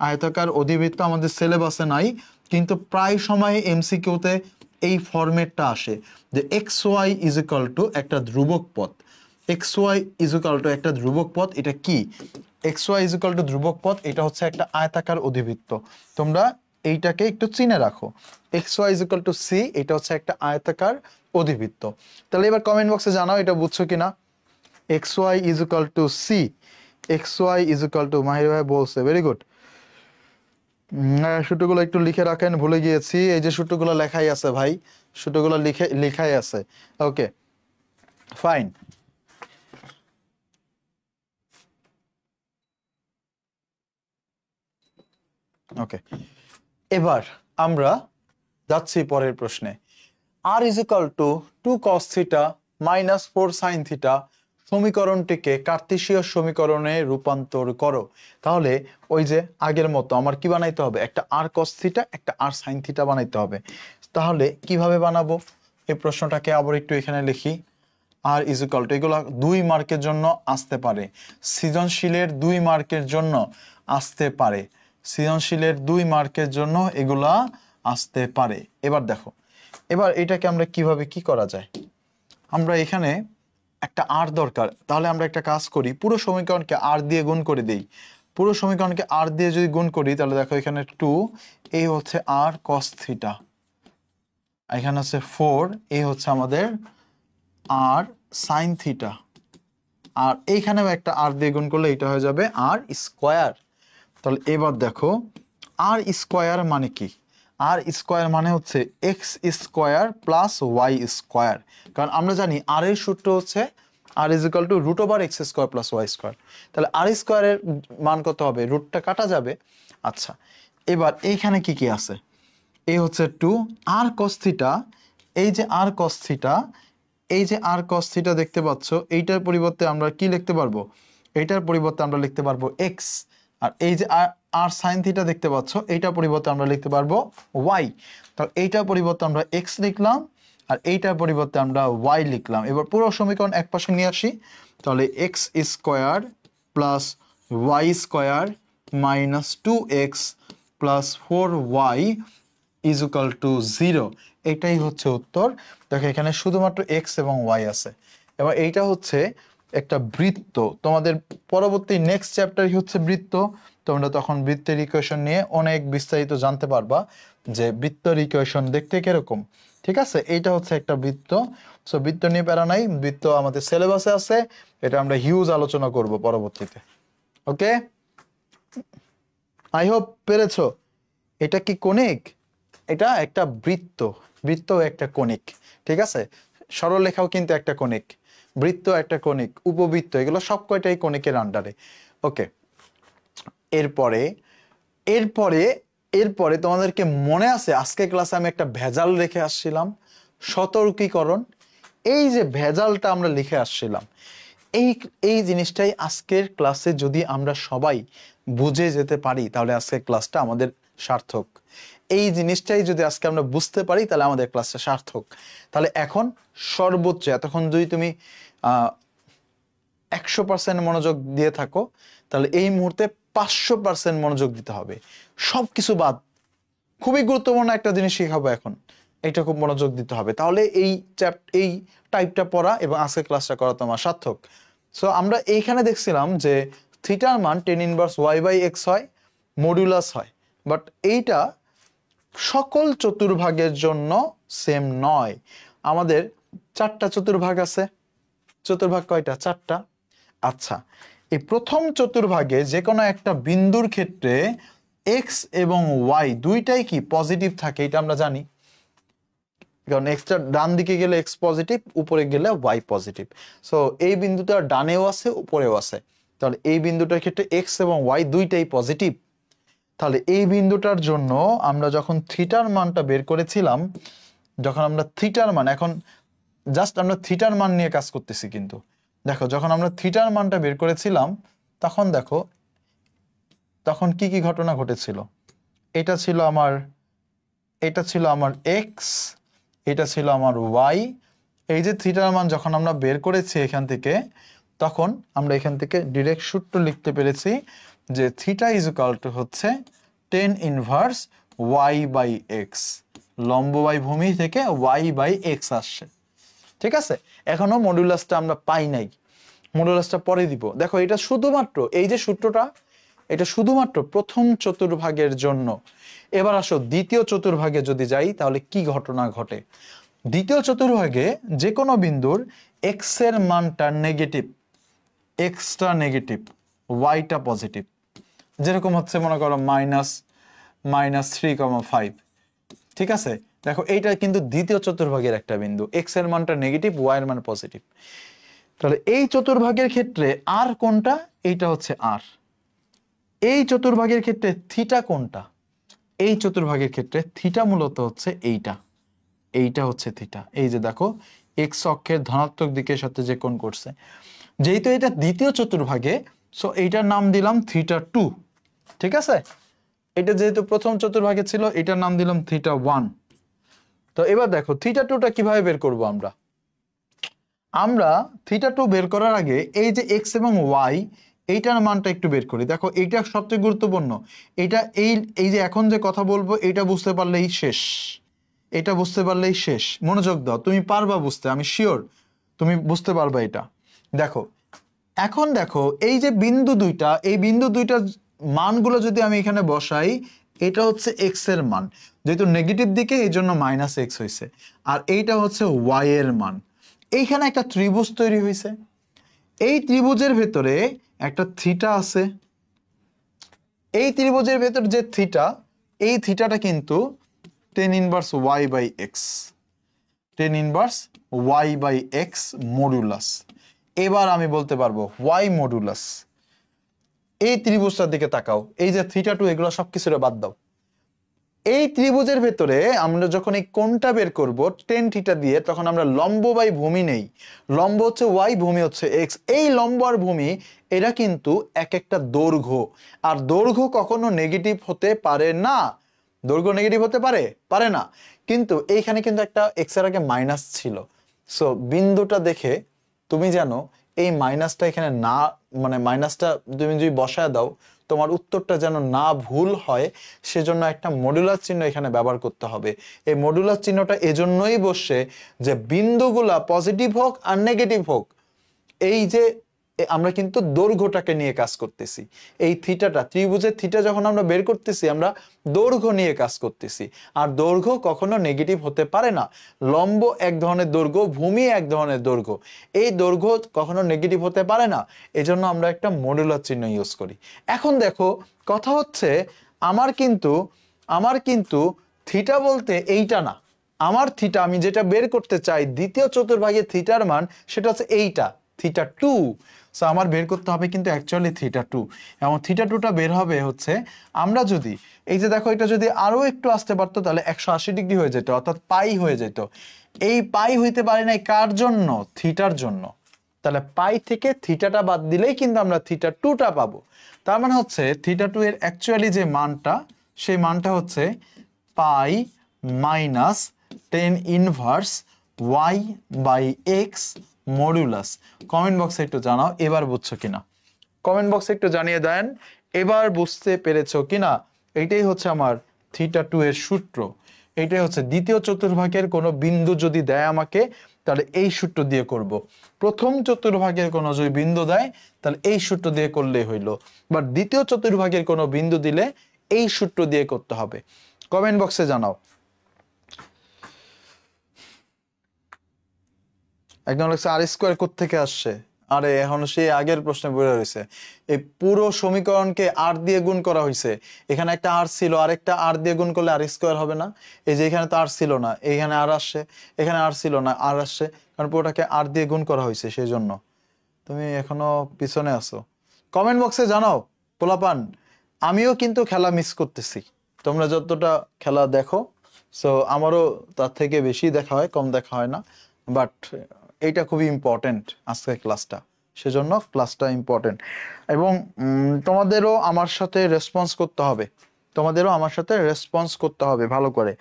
Speaker 1: আয়তাকার অধিবৃত্ত আমাদের সিলেবাসে নাই, কিন্তু প্রায় সময় এমসিকিউতে এই ফরম্যাটটা আসে যে x Y is equal to একটা ধ্রুবক পথ, x Y is equal to একটা ধ্রুবক পথ। এটা কি x Y is equal to ধ্রুবক পথ, এটা হচ্ছে একটা আয়তাকার অধিবৃত্ত। তোমরা এইটাকে একটু চিনে রাখো, x Y is equal to C, এটা হচ্ছে একটা আয়তাকার অধিবৃত্ত। তাহলে এবার কমেন্ট বক্সে জানাও এটা বুঝছো কিনা। X Y is equal to C, X Y is equal to, Mahir ভাই বলছে, ভেরি গুড। সূত্রগুলো একটু লিখে রাখেন, ভুলে গিয়েছি। এই যে সূত্রগুলো লেখাই আছে ভাই, সূত্রগুলো লেখাই আছে। Okay fine. ওকে, এবার আমরা যাচ্ছি পরের প্রশ্নে। R is equal to 2 cos theta minus 4 sin theta সমীকরণটিকে কার্তেশীয় সমীকরণে রূপান্তর করো। তাহলে ওই যে আগের মতো আমার কি বানাইতে হবে, একটা আর cos থিটা একটা আর sin থিটা বানাইতে হবে। তাহলে কিভাবে বানাবো, এই প্রশ্নটাকে আবার একটু এখানে লিখি। আর ইজ ইকুয়াল টু, এগুলো 2 মার্কের জন্য আসতে পারে, সৃজনশীলের 2 মার্কের জন্য আসতে পারে, সৃজনশীলের 2 মার্কের জন্য এগুলা আসতে পারে। এবার দেখো, এবার এটাকে আমরা কিভাবে কি করা যায়, আমরা এখানে একটা আর দরকার, তাহলে আমরা একটা কাজ করি, পুরো সমীকরণকে আর দিয়ে গুণ করে দেই। পুরো সমীকরণকে আর দিয়ে যদি গুণ করি, তাহলে দেখো এখানে 2, এই হচ্ছে আর cos থিটা, এখানে আছে 4, এই হচ্ছে আমাদের আর সাইন থিটা, আর এইখানেও একটা আর দিয়ে গুণ করলে এটা হয়ে যাবে আর স্কোয়ার। তাহলে এবার দেখো, আর স্কোয়ার মানে কি, আর স্কোয়ার মানে হচ্ছে x square plus Y square. কারণ আমরা জানি আর এর সূত্র হচ্ছে R is equal to root over X square plus Y square. তাহলে আর স্কোয়ারের মান কত হবে, রুটটা কাটা যাবে। আচ্ছা, এবার এইখানে কি কি আছে, এই হচ্ছে 2 আর cos থিটা, এই যে আর cos থিটা, এই যে আর cos থিটা দেখতে পাচ্ছ, এইটার পরিবর্তে আমরা কি লিখতে পারবো, এইটার পরিবর্তে আমরা লিখতে পারবো এক্স। আর এই যে আর সাইন থিটা দেখতে পাচ্ছ, এইটার পরিবর্তে আমরা লিখতে পারবো ওয়াই। তাহলে এইটার পরিবর্তে আমরা এক্স লিখলাম, আর এইটার পরিবর্তে আমরা ওয়াই লিখলাম। এবার পুরো সমীকরণ এক পাশে নিয়ে আসি, তাহলে x square plus Y square minus 2x plus 4y is equal to 0। এটাই হচ্ছে উত্তর। দেখো এখানে শুধুমাত্র x এবং y আছে। এবার এইটা হচ্ছে একটা বৃত্ত, তোমাদের পরবর্তী নেক্সট চ্যাপ্টারই হচ্ছে বৃত্ত। তোমরা তখন বৃত্তের ইকুয়েশন নিয়ে অনেক বিস্তারিত জানতে পারবা যে বৃত্তের ইকুয়েশন দেখতে কিরকম। ঠিক আছে, এইটা হচ্ছে একটা বৃত্ত। সো বৃত্ত নিয়ে প্যারা নাই, বৃত্ত আমাদের সিলেবাসে আছে, এটা আমরা হিউজ আলোচনা করব পরবর্তীতে। ওকে, আই হোপ পেরেছো। এটা কি কনিক, এটা একটা বৃত্ত, বৃত্ত একটা কনিক। ঠিক আছে, সরলরেখাও কিন্তু একটা কনিক, বৃত্ত একটা কনিক, উপবৃত্ত, এগুলো সব কয়টাই কনিকের আন্ডারে। ওকে, এরপরে এরপরে এরপরে তোমাদেরকে মনে আছে আজকে ক্লাসে আমি একটা ভেজাল রেখে আসছিলাম, সতর্কীকরণ। এই যে ভেজালটা আমরা লিখে আসছিলাম, এই এই জিনিসটাই আজকের ক্লাসে যদি আমরা সবাই বুঝে যেতে পারি, তাহলে আজকের ক্লাসটা আমাদের সার্থক। এই জিনিসটাই যদি আজকে আমরা বুঝতে পারি, তাহলে আমাদের ক্লাসটা সার্থক। তাহলে এখন সর্বোচ্চ, এতক্ষণ যদি তুমি 100% মনোযোগ দিয়ে থাকো, তাহলে এই মুহূর্তে 500% মনোযোগ দিতে হবে। সব কিছু বাদ, খুবই গুরুত্বপূর্ণ একটা জিনিস শেখাবো এখন, এটা খুব মনোযোগ দিতে হবে। তাহলে এই টাইপটা পড়া এবং আজকের ক্লাসটা করা তোমার সার্থক। সো আমরা এইখানে দেখছিলাম যে থিটার মান tan inverse Y by x হয়, মডুলাস হয়, বাট এইটা সকল চতুর্ভাগের জন্য সেম নয়। আমাদের 4টা চতুর্ভাগ আছে, চতুর্ভাগ কয়টা, 4টা। আচ্ছা, এই প্রথম চতুর্ভাগে যে কোনো একটা বিন্দুর ক্ষেত্রে এক্স এবং ওয়াই দুইটাই কি পজিটিভ থাকে, এটা আমরা জানি, কারণ এক্সটা ডান দিকে গেলে এক্স পজিটিভ, উপরে গেলে ওয়াই পজিটিভ। সো এই বিন্দুটা ডানেও আছে উপরেও আছে, তাহলে এই বিন্দুটার ক্ষেত্রে এক্স এবং ওয়াই দুইটাই পজিটিভ। তাহলে এই বিন্দুটার জন্য আমরা যখন থিটার মানটা বের করেছিলাম, যখন আমরা থিটার মান, এখন জাস্ট আমরা থিটার মান নিয়ে কাজ করতেছি, কিন্তু দেখো যখন আমরা থিটার মানটা বের করেছিলাম তখন দেখো তখন কি কি ঘটনা ঘটেছিল। এটা ছিল আমার এক্স, এটা ছিল আমার ওয়াই। এই যে থিটার মান যখন আমরা বের করেছি এখান থেকে, তখন আমরা এখান থেকে ডিরেক্ট সূত্র লিখতে পেরেছি যে থিটা ইজ ইকুয়াল টু হচ্ছে tan inverse Y by x. লম্ব বাই ভূমি থেকে ওয়াই বাই এক্স আসছে, ঠিক আছে। এখনো মডুলাসটা আমরা পাই নাই, মডুলাসটা পরে দিব। দেখো এটা শুধুমাত্র এই যে সূত্রটা, এটা শুধুমাত্র প্রথম চতুর্ভাগের জন্য। এবার আসো দ্বিতীয় চতুর্ভাগে যদি যাই তাহলে কি ঘটনা ঘটে। দ্বিতীয় চতুর্ভাগে যে কোনো বিন্দুর এক্স এর মানটা নেগেটিভ, এক্সটা নেগেটিভ, ওয়াইটা পজিটিভ, যেরকম হচ্ছে মনে করো -3,5, ঠিক আছে। দেখো এইটা কিন্তু দ্বিতীয় চতুর্ভাগের একটা বিন্দু, এক্স এর মানটা নেগেটিভ, ওয়াই এর মান পজিটিভ। তাহলে এই চতুর্ভাগের ক্ষেত্রে আর কোনটা? এইটা হচ্ছে আর। এই চতুর্ভাগের ক্ষেত্রে থিটা কোনটা? এই চতুর্ভাগের ক্ষেত্রে থিটা মূলত হচ্ছে এইটা, এইটা হচ্ছে থিটা। এই যে দেখো এক্স অক্ষের ধনাত্মক দিকের সাথে যে কোণ করছে, যেহেতু এটা দ্বিতীয় চতুর্ভাগে, সো এইটার নাম দিলাম θ2, ঠিক আছে। এটা যেহেতু প্রথম চতুর্ভাগে ছিল, এটার নাম দিলাম θ1। তো এবার দেখো θ2টা কিভাবে বের করব আমরা। আমরা θ2 বের করার আগে এই যে এক্স এবং ওয়াই, এইটার মানটা একটু বের করি। দেখো এইটা সবচেয়ে গুরুত্বপূর্ণ। এটা এই যে এখন যে কথা বলবো, এটা বুঝতে পারলেই শেষ, এটা বুঝতে পারলেই শেষ। মনোযোগ দাও, তুমি পারবা বুঝতে, আমি শিওর তুমি বুঝতে পারবা এটা। দেখো এখন দেখো এই যে বিন্দু দুইটা, এই বিন্দু দুইটার মানগুলো যদি আমি এখানে বসাই, এটা হচ্ছে এক্স এর মান, যেহেতু নেগেটিভ দিকে এই জন্য -x হয়েছে, আর এইটা হচ্ছে ওয়াই এর মান। এইখানে একটা ত্রিভুজ তৈরি হয়েছে, এই ত্রিভুজের ভেতরে একটা থিটা আছে। এই ত্রিভুজের ভেতর যে থিটা, এই থিটাটা কিন্তু tan inverse Y by x, tan inverse Y by x modulus. এবার আমি বলতে পারবো ওয়াই মডুলাস। এই ত্রিভুজটার দিকে তাকাও, এই যে θ2 এগুলো সবকিছুরে বাদ দাও। এই ত্রিভুজের ভেতরে আমরা যখন এই কোণটা বের করব টেন থিটা দিয়ে, তখন আমরা লম্ব বাই ভূমি নেই। লম্ব হচ্ছে ওয়াই, ভূমি হচ্ছে এক্স। এই লম্ব আর ভূমি এরা কিন্তু এক একটা দৈর্ঘ্য, আর দৈর্ঘ্য কখনো নেগেটিভ হতে পারে না। দৈর্ঘ্য নেগেটিভ হতে পারে পারে না, কিন্তু এইখানে কিন্তু একটা এক্স এর আগে মাইনাস ছিল। সো বিন্দুটা দেখে তুমি জানো এই মাইনাসটা এখানে না, মানে মাইনাসটা তুমি যদি বসায় দাও, তোমার উত্তরটা যেন না ভুল হয়, সেজন্য একটা মডুলাস চিহ্ন এখানে ব্যবহার করতে হবে। এই মডুলাস চিহ্নটা এজন্যই বসে যে বিন্দুগুলা পজিটিভ হোক আর নেগেটিভ হোক, এই যে আমরা কিন্তু দৈর্ঘ্যটাকে নিয়ে কাজ করতেছি। এই থিটাটা, ত্রিভুজের থিটা যখন আমরা বের করতেছি, আমরা দৈর্ঘ্য নিয়ে কাজ করতেছি, আর দৈর্ঘ্য কখনো নেগেটিভ হতে পারে না। লম্ব এক ধরনের দৈর্ঘ্য, ভূমি এক ধরনের দৈর্ঘ্য, এই দৈর্ঘ্য কখনো নেগেটিভ হতে পারে না। এজন্য আমরা একটা মডুলার চিহ্ন ইউজ করি। এখন দেখো কথা হচ্ছে আমার কিন্তু থিটা বলতে এইটা না, আমার থিটা আমি যেটা বের করতে চাই দ্বিতীয় চতুর্ভাগে থিটার মান, সেটা হচ্ছে এইটা θ2। সো আমার বের করতে হবে কিন্তু অ্যাকচুয়ালি θ2, এবং θ2টা বের হবে হচ্ছে, আমরা যদি এই যে দেখো এটা যদি আরো একটু আসতে পারতো তাহলে 180 ডিগ্রি হয়ে যেত, অর্থাৎ পাই হয়ে যেত। এই পাই হইতে পারে নাই কার জন্য? থিটার জন্য। তাহলে পাই থেকে থিটাটা বাদ দিলেই কিন্তু আমরা θ2টা পাবো। তার মানে হচ্ছে θ2 এর অ্যাকচুয়ালি যে মানটা, সেই মানটা হচ্ছে pi minus tan inverse Y by x modulus. Comment বক্সে একটু জানাও এবার বুঝছো কিনা, কমেন্ট বক্সে একটু জানিয়ে দেন এবার বুঝতে পেরেছো কিনা। এইটাই হচ্ছে আমার θ2 এর সূত্র। এইটাই হচ্ছে দ্বিতীয় চতুর্ভাগের কোনো বিন্দু যদি দেয় আমাকে, তাহলে এই সূত্র দিয়ে করব। প্রথম চতুর্ভাগের কোনো যদি বিন্দু দেয় তাহলে এই সূত্র দিয়ে করলেই হইলো, বাট দ্বিতীয় চতুর্ভাগের কোনো বিন্দু দিলে এই সূত্র দিয়ে করতে হবে। কমেন্ট বক্সে জানাও। একদম লাগছে আর স্কোয়ার কোত্থেকে আসছে, আরে এখন সেই আগের প্রশ্নে পড়ে রয়েছে, এই পুরো সমীকরণকে আর দিয়ে গুণ করা হয়েছে, এখানে একটা আর ছিল, আরেকটা আর দিয়ে গুণ করলে আর স্কোয়ার হবে না? এই যে এখানে তো আর ছিল না, এইখানে আর আসছে, এখানে আর ছিল না আর আসছে, কারণ পুরোটাকে আর দিয়ে গুণ করা হয়েছে, সেই জন্য। তুমি এখনো পিছনে আছো। কমেন্ট বক্সে জানাও পোলাপান, আমিও কিন্তু খেলা মিস করতেছি। তোমরা যতটা খেলা দেখো, সো আমারও তার থেকে বেশি দেখা হয়, কম দেখা হয় না, বাট এইটা খুবই ইম্পর্টেন্ট আজকের ক্লাসটা, সেজন্য ক্লাসটা ইম্পর্টেন্ট। এবং তোমাদেরও আমার সাথে রেসপন্স করতে হবে, তোমাদেরও আমার সাথে রেসপন্স করতে হবে ভালো করে।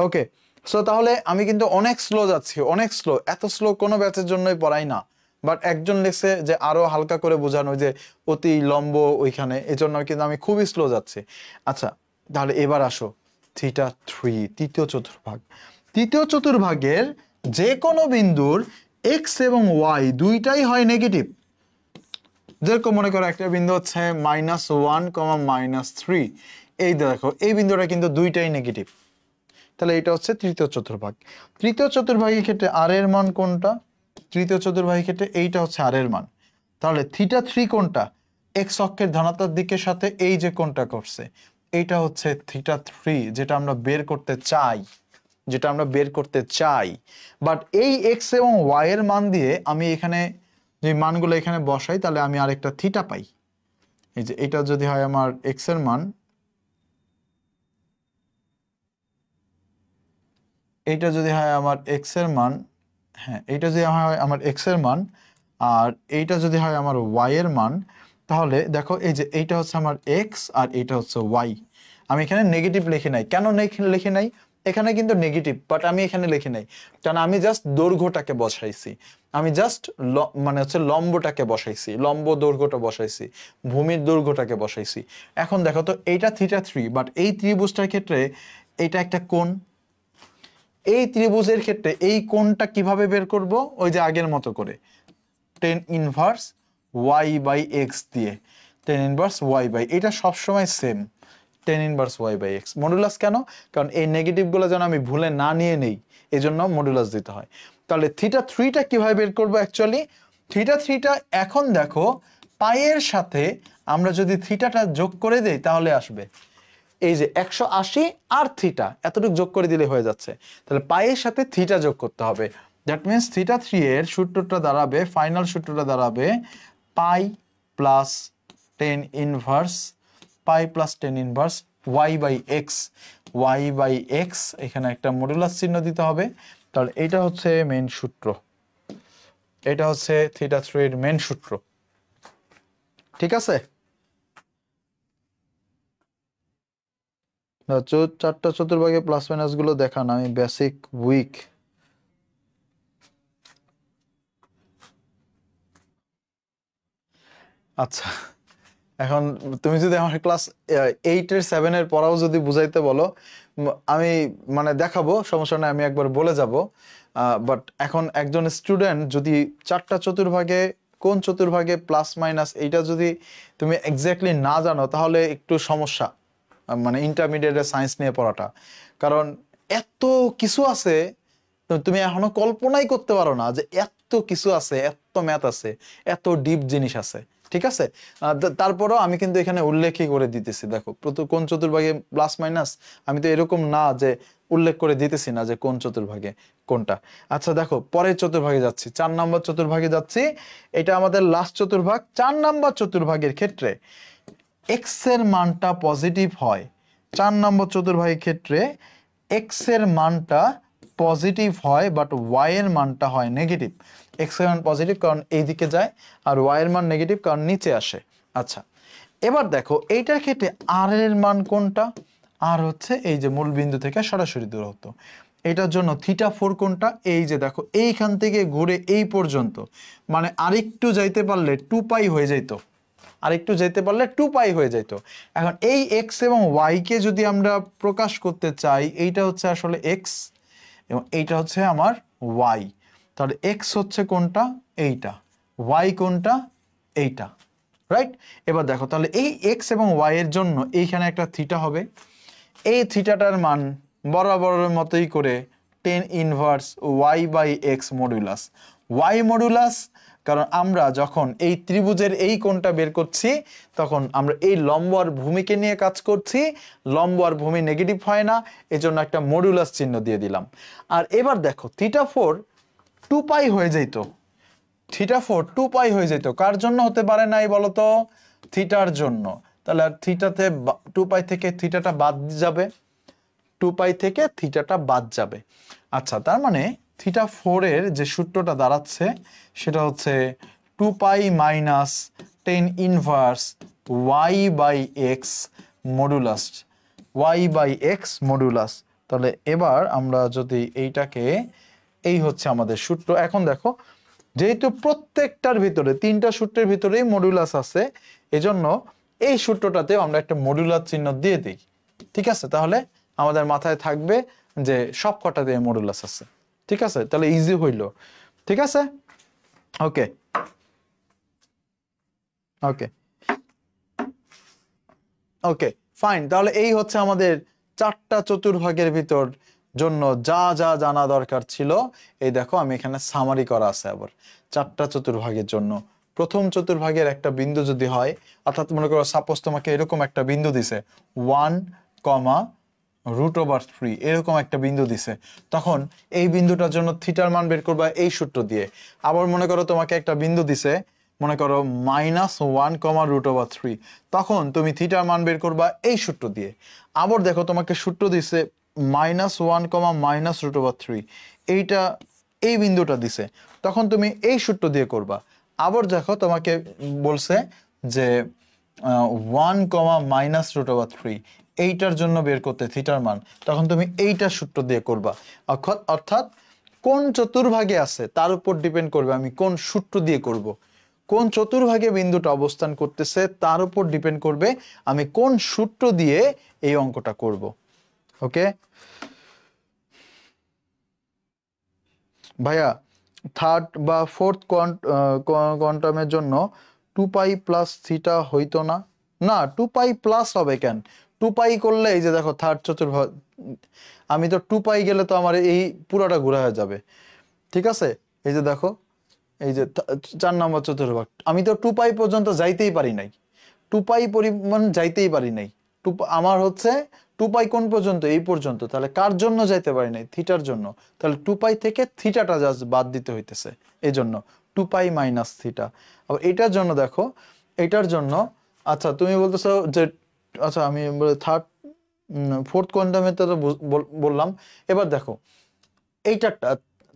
Speaker 1: ওকে, সো তাহলে আমি কিন্তু অনেক স্লো যাচ্ছি, অনেক স্লো, এত স্লো কোনো ব্যাচের জন্যই পড়াই না, বাট একজন লিখছে যে আরো হালকা করে বোঝানো, যে অতি লম্ব ওইখানে, এই জন্য কিন্তু আমি খুবই স্লো যাচ্ছি। আচ্ছা, তাহলে এবার আসো থিটা থ্রি, তৃতীয় চতুর্ভাগ। তৃতীয় চতুর্ভাগের যে কোনো বিন্দুর এক্স এবং ওয়াই দুইটাই হয় নেগেটিভ। যেরকম মনে করো একটা বিন্দু হচ্ছে -1, -3, এই দেখো এই বিন্দুটা কিন্তু দুইটাই নেগেটিভ, তাহলে এটা হচ্ছে তৃতীয় চতুর্ভাগ। তৃতীয় চতুর্ভাগের ক্ষেত্রে আর এর মান কোনটা? তৃতীয় চতুর্ভাগের ক্ষেত্রে এইটা হচ্ছে আর এর মান। তাহলে থিটা থ্রি কোনটা? এক্স অক্ষের ধনাত্মক দিকের সাথে এই যে কোনটা করছে, এইটা হচ্ছে থিটা থ্রি, যেটা আমরা বের করতে চাই, যেটা আমরা বের করতে চাই। বাট এই এক্স এবং ওয়াই এর মান দিয়ে আমি এখানে যে মানগুলো এখানে বসাই, তাহলে আমি আরেকটা থিটা পাই। এই যে এটা যদি হয় আমার এক্স এর মান, এইটা যদি হয় আমার এক্স এর মান, হ্যাঁ এইটা যদি হয় আমার এক্স এর মান, আর এইটা যদি হয় আমার ওয়াই এর মান, তাহলে দেখো এই যে এইটা হচ্ছে আমার এক্স আর এইটা হচ্ছে ওয়াই। আমি এখানে নেগেটিভ লিখে নাই, কেন লিখে নাই? এখানে কিন্তু নেগেটিভ, বাট আমি এখানে লিখে নাই কারণ আমি জাস্ট দৈর্ঘ্যটাকে বসাইছি, আমি জাস্ট মানে হচ্ছে লম্বটাকে বসাইছি, লম্ব দৈর্ঘ্যটা বসাইছি, ভূমির দৈর্ঘ্যটাকে বসাইছি। এখন দেখো তো এইটা থিটা থ্রি, বাট এই ত্রিভুজটার ক্ষেত্রে এটা একটা কোণ। এই ত্রিভুজের ক্ষেত্রে এই কোণটা কিভাবে বের করব? ওই যে আগের মতো করে tan inverse Y by x দিয়ে, টেন ইনভার্স ওয়াই বাই, এটা সবসময় same, tan inverse Y by x. Modulus কেন? কারণ এই নেগেটিভগুলো যেন আমি ভুলে না নিয়ে নেই, এই জন্য মডুলাস দিতে হয়। তাহলে থিটা থ্রিটা কিভাবে বের করবো? অ্যাকচুয়ালি থিটা থ্রিটা এখন দেখো পাইয়ের সাথে আমরা যদি থিটাটা যোগ করে দেই তাহলে আসবে এই যে 180 আর থিটা, এতটুকু যোগ করে দিলে হয়ে যাচ্ছে। তাহলে পাইয়ের সাথে থিটা যোগ করতে হবে, দ্যাট মিনস থিটা থ্রি এর সূত্রটা দাঁড়াবে, ফাইনাল সূত্রটা দাঁড়াবে pi plus tan inverse, pi plus tan inverse Y by x, y by x, এখানে একটা মডুলাস চিহ্ন দিতে হবে। তাহলে এটা হচ্ছে মেইন সূত্র, এটা হচ্ছে থিটা থ্রি এর মেইন সূত্র, ঠিক আছে? চারটা চতুর্ভাগে প্লাস মাইনাস গুলো দেখান, আমি বেসিক উইক। আচ্ছা, এখন তুমি যদি আমার ক্লাস 8-এর 7-এর পড়াও যদি বুঝাইতে বলো, আমি মানে দেখাবো, সমস্যা নাই, আমি একবার বলে যাব। বাট এখন একজন স্টুডেন্ট যদি চারটা চতুর্ভাগে কোন চতুর্ভাগে প্লাস মাইনাস এইটা যদি তুমি এক্স্যাক্টলি না জানো, তাহলে একটু সমস্যা, মানে ইন্টারমিডিয়েটের সায়েন্স নিয়ে পড়াটা। কারণ এত কিছু আছে, তুমি এখনো কল্পনাই করতে পারো না যে এত কিছু আছে, এত ম্যাথ আছে, এত ডিপ জিনিস আছে, ঠিক আছে? তারপরও আমি কিন্তু এখানে উল্লেখই করে দিতেছি, দেখো কোন চতুর্ভাগে প্লাস মাইনাস, আমি তো এরকম না যে উল্লেখ করে দিতেছি না যে কোন চতুর্ভাগে কোনটা। আচ্ছা দেখো পরের চতুর্ভাগে যাচ্ছি, 4 নম্বর চতুর্ভাগে যাচ্ছি, এটা আমাদের লাস্ট চতুর্ভাগ। 4 নম্বর চতুর্ভাগের ক্ষেত্রে এক্স এর মানটা পজিটিভ হয়, 4 নম্বর চতুর্ভাগের ক্ষেত্রে এক্স এর মানটা পজিটিভ হয়, বাট ওয়াই এর মানটা হয় নেগেটিভ। এক্স এর মান পজিটিভ কারণ এই দিকে যায়, আর ওয়াই এর মান নেগেটিভ কারণ নিচে আসে। আচ্ছা, এবার দেখো এইটার ক্ষেত্রে আর এর মান কোনটা? আর হচ্ছে এই যে মূল বিন্দু থেকে সরাসরি দূরত্ব। এটার জন্য থিটা ফোর কোনটা? এই যে দেখো এইখান থেকে ঘুরে এই পর্যন্ত, মানে আরেকটু যাইতে পারলে 2π হয়ে যেত, আরেকটু যেতে পারলে 2π হয়ে যেত। এখন এই এক্স এবং ওয়াই কে যদি আমরা প্রকাশ করতে চাই, এইটা হচ্ছে আসলে এক্স এবং এইটা হচ্ছে আমার ওয়াই। তাহলে এক্স হচ্ছে কোনটা? এইটা। ওয়াই কোনটা? এইটা, রাইট? এবার দেখো তাহলে এই এক্স এবং ওয়াই এর জন্য এইখানে একটা থিটা হবে, এই থিটাটার মান বরাবরের মতোই করে tan inverse Y by x modulus, y modulus, কারণ আমরা যখন এই ত্রিভুজের এই কোণটা বের করছি তখন আমরা এই লম্ব আর ভূমিকে নিয়ে কাজ করছি, লম্ব আর ভূমি নেগেটিভ হয় না, এজন্য একটা মডুলাস চিহ্ন দিয়ে দিলাম। আর এবার দেখো থিটা 4 2 পাই হয়ে যেত, থিটা 4 2 পাই হয়ে যেত, কার জন্য হতে পারে নাই বলতো? থিটার জন্য। তাহলে আর থিটাতে 2 পাই থেকে থিটাটা বাদ যাবে, 2 পাই থেকে থিটাটা বাদ যাবে। আচ্ছা, তার মানে থিটা 4 এর যে সূত্রটা দাঁড়াচ্ছে সেটা হচ্ছে 2 pi minus tan inverse Y by x modulus, Y by x modulus. তাহলে এবার আমরা যদি এইটাকে, এই হচ্ছে আমাদের সূত্র। এখন দেখো যেহেতু প্রত্যেকটার ভিতরে 3টা সূত্রের ভিতরেই মডুলাস আছে, এজন্য এই সূত্রটাতেও আমরা একটা মডুলাস চিহ্ন দিয়ে দিই। ঠিক আছে, তাহলে আমাদের মাথায় থাকবে যে সব কটাতে মডুলাস আছে। ঠিক আছে, তাহলে ইজি হইল। ঠিক আছে, ওকে ওকে ওকে ফাইন। তাহলে এই হচ্ছে আমাদের 4টা চতুর্ভাগের ভিতর জন্য যা যা জানা দরকার ছিল। এই দেখো আমি এখানে সামারি করা আছে আবার 4টা চতুর্ভাগের জন্য। প্রথম চতুর্ভাগের একটা বিন্দু যদি হয়, অর্থাৎ মনে করো সাপোজ তোমাকে এরকম একটা বিন্দু দিছে 1, √3, এরকম একটা বিন্দু দিছে, তখন এই বিন্দুটার জন্য থিটার মান বের করবা এই সূত্র দিয়ে। আবার মনে করো তোমাকে একটা বিন্দু দিছে, মনে করো -1, √3, তখন তুমি থিটার মান বের করবা এই সূত্র দিয়ে। আবার দেখো তোমাকে সূত্র দিছে -1, √3, এইটা এই বিন্দুটা দিছে, তখন তুমি এই সূত্র দিয়ে করবা। আবার দেখো তোমাকে বলছে যে 1, -√3, এইটার জন্য বের করতে থিটার মান, তখন তুমি এইটা সূত্র দিয়ে করবা। অর্থাৎ কোন চতুর্ভাগে আছে তার উপর ডিপেন্ড করবে আমি কোন সূত্র দিয়ে করব। কোন চতুর্ভাগে বিন্দুটা অবস্থান করতেছে তার উপর ডিপেন্ড করবে আমি কোন সূত্র দিয়ে এই অঙ্কটা করব। ওকে ভাইয়া, থার্ড বা ফোর্থ কোয়ান্টামের জন্য 2 পাই প্লাস থিটা হইতো না? না, 2 পাই প্লাস হবে কেন? 2 পাই করলে এই যে দেখো থার্ড চতুর্ভাগ, আমি তো 2 পাই গেলে তো আমার এই পুরোটা ঘোরা হয়ে যাবে। ঠিক আছে, এই যে দেখো, এই যে 4 নম্বর চতুর্ভাগ, আমি তো 2 পাই পর্যন্ত যাইতেই পারি নাই, 2 পাই পরিমাণ যাইতেই পারি নাই। আমার হচ্ছে 2 পাই কোন পর্যন্ত? এই পর্যন্ত। তাহলে কার জন্য যাইতে পারি নাই? থিটার জন্য। তাহলে 2 পাই থেকে থিটাটা জাস্ট বাদ দিতে হইতেছে, এই জন্য 2 পাই মাইনাস থিটা। আবার এটার জন্য দেখো, এটার জন্য, আচ্ছা তুমি বলতেছো যে, আচ্ছা আমি থার্ড ফোর্থ কোয়ান্টামের তো বললাম। এবার দেখো এইটা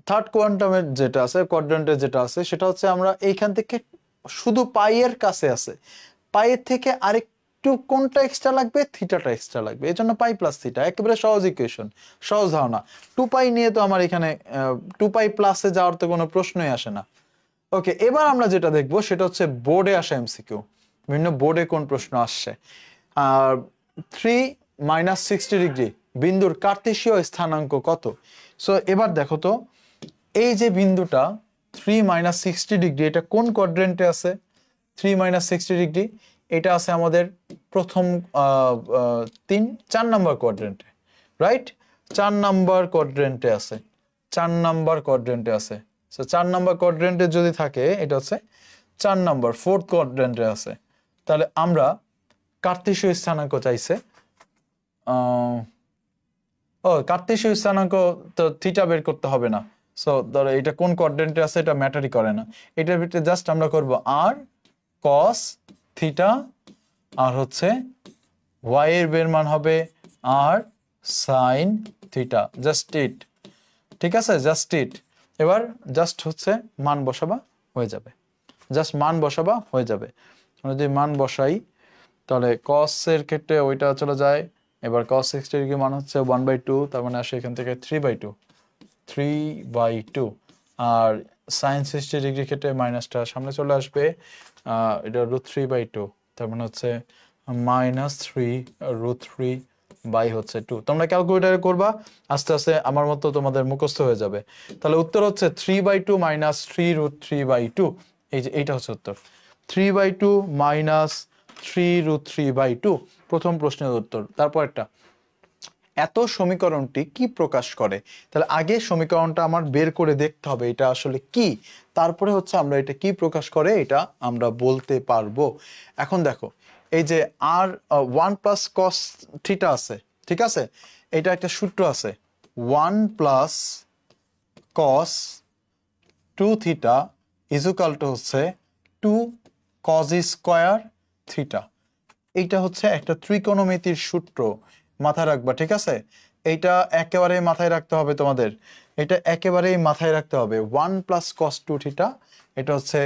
Speaker 1: থার্ড কোয়ান্টামের যেটা আছে, কোয়াড্রেন্টে যেটা আছে, সেটা হচ্ছে আমরা এইখান থেকে শুধু পাইয়ের কাছে আছে, পাইয়ের থেকে আরেকটু কোনটা এক্সট্রা লাগবে? থিটাটা এক্সট্রা লাগবে, এই জন্য পাই প্লাস থিটা। একেবারে সহজ ইকুয়েশন, সহজ ধারণা। 2 পাই নিয়ে তো আমার এখানে 2 পাই প্লাসে যাওয়ার তো কোনো প্রশ্নই আসে না। ওকে, এবার আমরা যেটা দেখবো সেটা হচ্ছে বোর্ডে আসা এমসিকিউ, বিভিন্ন বোর্ডে কোন প্রশ্ন আসছে। 3 - 60 ডিগ্রি বিন্দুর কার্তেশীয় স্থানাঙ্ক কত? সো এবার দেখো তো, এই যে বিন্দুটা 3 - 60 ডিগ্রি, এটা কোন কোয়াড্রেন্টে আছে? 3 - 60 ডিগ্রি এটা আছে আমাদের প্রথম 4 নম্বর কোয়াড্রেন্টে, রাইট? 4 নম্বর কোয়াড্রেন্টে আছে, 4 নম্বর কোয়াড্রেন্টে আছে। সো 4 নম্বর কোয়াড্রেন্টে যদি থাকে, এটা হচ্ছে 4 নম্বর, ফোর্থ কোয়াড্রেন্টে আছে। তাহলে আমরা কার্তেশীয় স্থানাঙ্ক চাইছে, কার্তেশীয় স্থানাঙ্ক তো থিটা বের করতে হবে না। সো ধরো এটা কোন কোয়াড্রেন্টে আছে এটা ম্যাটারই করে না, এটার ভিতরে জাস্ট আমরা করব আর কস থিটা, আর হচ্ছে ওয়াই এর বের মান হবে আর সাইন থিটা, জাস্ট ইট। ঠিক আছে, জাস্ট ইট। এবার জাস্ট হচ্ছে মান বসাবা হয়ে যাবে, জাস্ট মান বসাবা হয়ে যাবে। যদি মান বসাই তাহলে কস এর ক্ষেত্রে ওইটা চলে যায়। এবার cos 60 ডিগ্রি মান হচ্ছে 1/2, তার মানে আসে এখান থেকে 3/2, আর sin 60 ডিগ্রি ক্ষেত্রে মাইনাসটা সামনে চলে আসবে, এটা √3/2, তার মানে হচ্ছে -3√3/2। তোমরা ক্যালকুলেটারে করবা, আস্তে আস্তে আমার মতো তোমাদের মুখস্থ হয়ে যাবে। তাহলে উত্তর হচ্ছে 3/2 - 3√3/2, এই যে এইটা হচ্ছে উত্তর, 3/2 - 3√3/2, প্রথম প্রশ্নের উত্তর। তারপর একটা, এত সমীকরণটি কি প্রকাশ করে? তাহলে আগে সমীকরণটা আমার বের করে দেখতে হবে এটা আসলে কি, তারপরে হচ্ছে আমরা এটা কি প্রকাশ করে এটা আমরা বলতে পারবো। এখন দেখো এই যে আর 1 + cos থিটা আছে, ঠিক আছে, এটা একটা সূত্র আছে 1 + cos 2 থিটা হচ্ছে 2 cos স্কয়ার থিটা। এইটা হচ্ছে একটা ত্রিকোণমিতির সূত্র, মাথায় রাখবা, ঠিক আছে। এইটা একেবারেই মাথায় রাখতে হবে তোমাদের, এটা একেবারেই মাথায় রাখতে হবে। 1 + cos 2 থিটা এটা হচ্ছে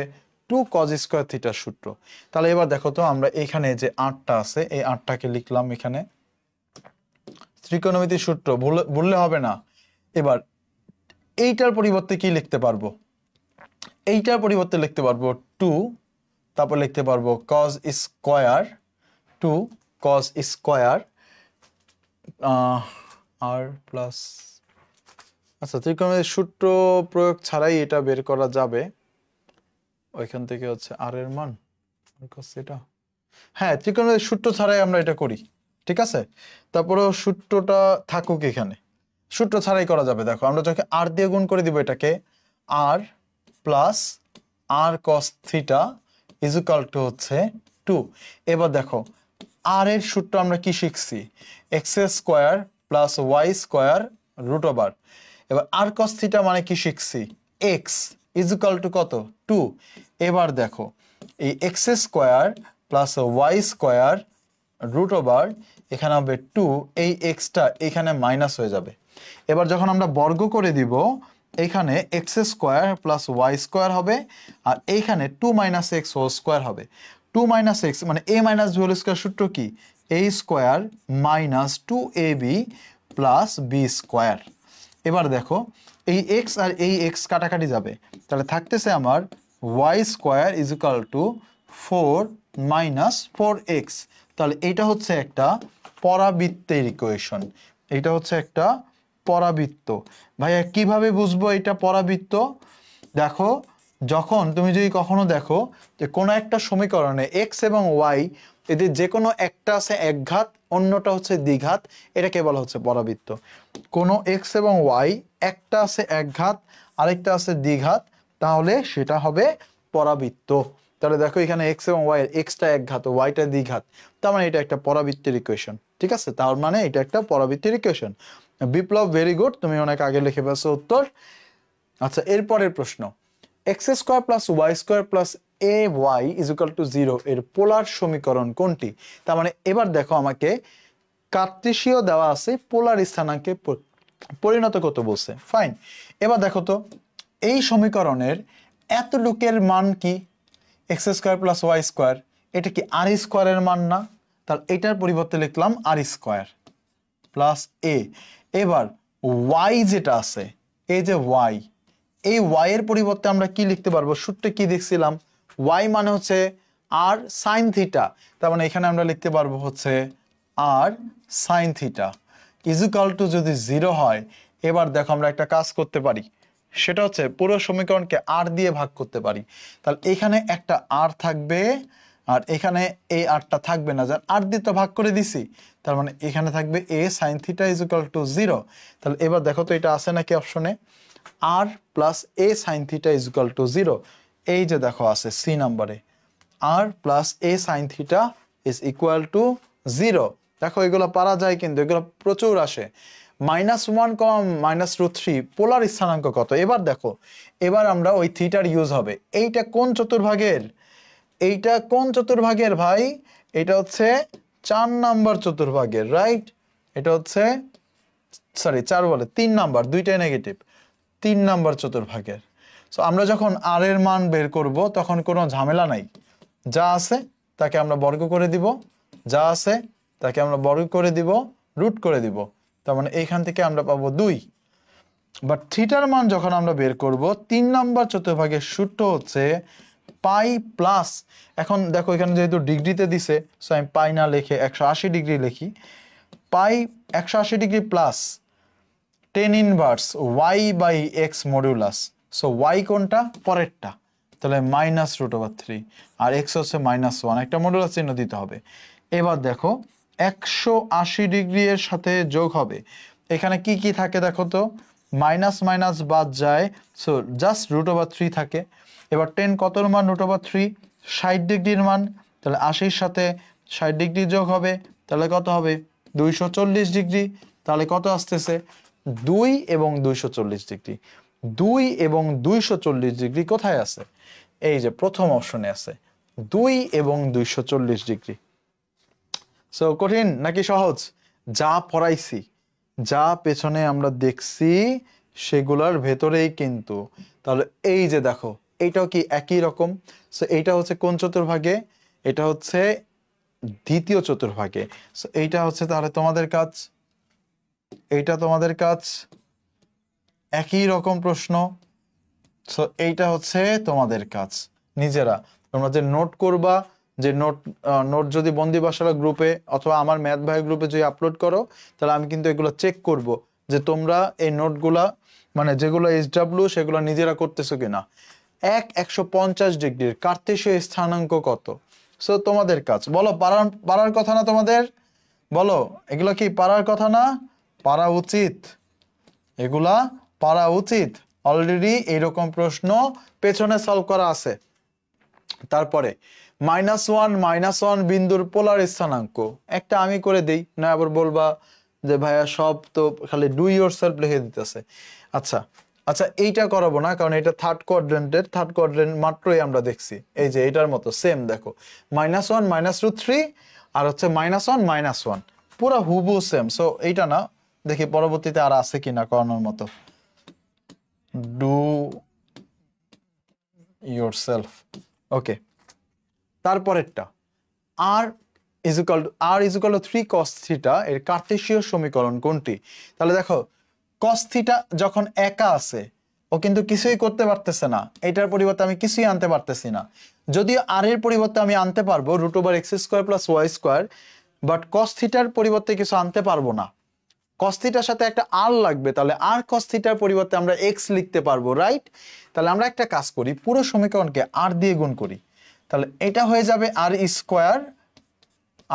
Speaker 1: 2 cos স্কয়ার থিটার সূত্র। তাহলে এবার দেখো তো আমরা এখানে যে 8টা আছে এই 8টাকে লিখলাম এখানে ত্রিকোণমিতির সূত্র, ভুললে হবে না। এবার এইটার পরিবর্তে কি লিখতে পারবো? এইটার পরিবর্তে লিখতে পারবো 2, তারপর লিখতে পারবো cos স্কয়ার 2 cos স্কয়ার আর প্লাস, আচ্ছা ত্রিকোণমিতির সূত্র প্রয়োগ ছাড়াই এটা বের করা যাবে। ওইখান থেকে হচ্ছে আর এর মান এটা, হ্যাঁ ত্রিকোণমিতির সূত্র ছাড়াই আমরা এটা করি, ঠিক আছে। তারপরেও সূত্রটা থাকুক এখানে, সূত্র ছাড়াই করা যাবে। দেখো আমরা যখন আর দিয়ে গুণ করে দিব এটাকে আর প্লাস আর cos থিটা হচ্ছে 2। এবার দেখো আর এর সূত্র আমরা কি শিখছি, x square plus Y square root over. এবার আর cos থিটা মানে কি শিখছি, এক্স কত 2। এবার দেখো এই x square plus Y square root over এখানে হবে 2, এই এক্সটা এখানে মাইনাস হয়ে যাবে। এবার যখন আমরা বর্গ করে দিব এইখানে x square plus Y square হবে আর এইখানে 2 - x হোল স্কোয়ার হবে। 2 - x মানে a - b হোল স্কোয়ার সূত্র কি, a square minus 2ab plus b square. এবার দেখো এই x আর এই x কাটাকাটি যাবে, তাহলে থাকতেছে আমার y square is equal two 4 - 4x। তাহলে এইটা হচ্ছে একটা পরাবৃত্তের ইকুয়েশন, এইটা হচ্ছে একটা পরাবৃত্ত। ভাইয়া কিভাবে বুঝবো এটা পরাবৃত্ত? দেখো যখন তুমি যদি কখনো দেখো যে কোনো একটা সমীকরণে x এবং y এদের যে কোনো একটা আছে একঘাত অন্যটা হচ্ছে দ্বিঘাত, এটাকে বলা হচ্ছে পরাবৃত্ত। কোনো x এবং y একটা আছে একঘাত আরেকটা আছে দ্বিঘাত, তাহলে সেটা হবে পরাবৃত্ত। তাহলে দেখো এখানে x এবং y এর xটা একঘাত ও yটা দ্বিঘাত, তার মানে এটা একটা পরাবৃত্তের ইকুয়েশন, ঠিক আছে। তার মানে এটা একটা পরাবৃত্তের ইকুয়েশন। বিপ্লব ভেরি গুড, তুমি অনেক আগে লিখে ফেলছো উত্তর। আচ্ছা এরপরের প্রশ্ন, x square plus Y square plus a y is equal to 0 এর পোলার সমীকরণ কোনটি? তার মানে এবার দেখো আমাকে কার্টেসীয় দেওয়া আছে, পোলার স্থানাঙ্কে পরিণত করতে বলছে, ফাইন। এবার দেখো তো এই সমীকরণের এতটুকের মান কি, x square plus Y square, এটা কি আর স্কোয়ারের মান না? তাহলে এটার পরিবর্তে লিখলাম আর স্কোয়ার প্লাস এ। এবার ওয়াই যেটা আছে এই যে ওয়াই, এই ওয়াই এর পরিবর্তে আমরা কি লিখতে পারবো, সূত্রে কি দেখছিলাম, ওয়াই মানে হচ্ছে আর সাইন থিটা, তার মানে এখানে আমরা লিখতে পারবো হচ্ছে R sine theta is equal to যদি 0 হয়। এবার দেখো আমরা একটা কাজ করতে পারি, সেটা হচ্ছে পুরো সমীকরণকে আর দিয়ে ভাগ করতে পারি। তাহলে এখানে একটা আর থাকবে আর এখানে এই আরটা থাকবে না, যার আর দিয়ে তো ভাগ করে দিছি, তার মানে এখানে থাকবে A sine theta is equal to 0। তাহলে এবার দেখো তো এটা আছে নাকি অপশনে, R plus A sine theta is equal to 0, এই যে দেখো আছে সি নাম্বারে R plus A sine theta is equal to 0। দেখো এগুলো পারা যায় কিন্তু এগুলো প্রচুর আসে। -1, -√3 পোলার স্থানাঙ্ক কত? এবার দেখো এবার আমরা ওই থিটার ইউজ হবে, এইটা কোন চতুর্ভাগের, এইটা কোন চতুর্ভাগের ভাই, এটা হচ্ছে 4 নাম্বার চতুর্ভাগের, রাইট। এটা হচ্ছে সরি 4 বলে 3 নাম্বার, দুইটাই নেগেটিভ, 3 নাম্বার চতুর্ভাগের। সো আমরা যখন আর এর মান বের করব তখন কোনো ঝামেলা নাই, যা আছে তাকে আমরা বর্গ করে দিব, যা আছে তাকে আমরা বর্গ করে দিব, রুট করে দিব, তার মানে এইখান থেকে আমরা পাবো 2। বাট থিটার মান যখন আমরা বের করব 3 নাম্বার চতুর্ভাগের সূত্র হচ্ছে পাই প্লাস, এখন দেখো এখানে যেহেতু ডিগ্রিতে দিছে সো আমি পাই না লিখে 180 ডিগ্রি লিখি, pi 180 degree plus tan inverse Y by x modulus. So y কোনটা, পরেরটা, তাহলে -√3 আর এক্স হচ্ছে -1, একটা মডিউলাস চিহ্ন দিতে হবে। এবার দেখো 180 ডিগ্রি এর সাথে যোগ হবে, এখানে কি কি থাকে দেখো তো, মাইনাস মাইনাস বাদ যায়, সো জাস্ট √3 থাকে। এবার 10 কতর মান? √3, 60 ডিগ্রির মান। তাহলে 80-র সাথে 60 ডিগ্রি যোগ হবে, তাহলে কত হবে? 240 ডিগ্রি। তাহলে কত আসতেছে? 2 এবং 240 ডিগ্রি। 2 এবং 240 ডিগ্রি কোথায় আছে? এই যে প্রথম অপশনে আছে, 2 এবং 240 ডিগ্রি। সো কঠিন নাকি সহজ? যা পড়াইছি, যা পেছনে আমরা দেখছি সেগুলার ভেতরেই কিন্তু। তাহলে এই যে দেখো, এইটাও কি একই রকম? সো এইটা হচ্ছে কোন চতুর্ভাগে? এটা হচ্ছে দ্বিতীয় চতুর্ভাগে। সো এইটা হচ্ছে তাহলে তোমাদের কাজ, এইটা তোমাদের কাজ, একই রকম প্রশ্ন। সো এইটা হচ্ছে তোমাদের কাজ নিজেরা। তোমরা যে নোট করবা, যে নোট যদি বন্দিবাসালা গ্রুপে অথবা আমার ম্যাথ ভাই গ্রুপে যদি আপলোড করো, তাহলে আমি কিন্তু এগুলো চেক করব যে তোমরা এই নোটগুলা মানে যেগুলো SW সেগুলো নিজেরা করতেছো কিনা। 150 ডিগ্রির কার্তেশীয় স্থানাঙ্ক কত? সো তোমাদের কাজ বলো। পারার কথা না তোমাদের? বলো, এগুলো কি পারার কথা না? পারা উচিত, এগুলা পারা উচিত। অলরেডি এইরকম প্রশ্ন পেছনে সলভ করা আছে। তারপরে -1 বিন্দুর পোলার স্থানাঙ্ক একটা আমি করে দেই, না আবার বলবা যে ভাইয়া সব তো খালি ডু ইয়োর সেলফ লিখে দিতেছে। আচ্ছা আচ্ছা, এইটা করাবো না, কারণ এটা থার্ড কোয়াড্রেন্ট মাত্রই আমরা দেখছি। এই যে এটার মতো সেম দেখো, -1 -√3 আর হচ্ছে -1 পুরা হুবু সেম। সো এইটা না, দেখি পরবর্তীতে আর আছে কিনা করানোর মতো। ডু ইয়োর সেলফ, ওকে। তারপরেরটা r = 3 cos θ এর কার্তেশীয় সমীকরণ কোনটি? তাহলে দেখো, cos θ যখন একা আছে ও কিন্তু কিছুই করতে পারতেছে না, এটার পরিবর্তে আমি কিছুই আনতে পারতেছি না। যদিও r এর পরিবর্তে আমি আনতে পারবো √x² + y², বাট cos θ এর পরিবর্তে কিছু আনতে পারবো না। cos θ এর সাথে একটা r লাগবে, তাহলে r cos θ এর পরিবর্তে আমরা x লিখতে পারবো, রাইট? তাহলে আমরা একটা কাজ করি, পুরো সমীকরণকে r দিয়ে গুণ করি। তাহলে এটা হয়ে যাবে r²,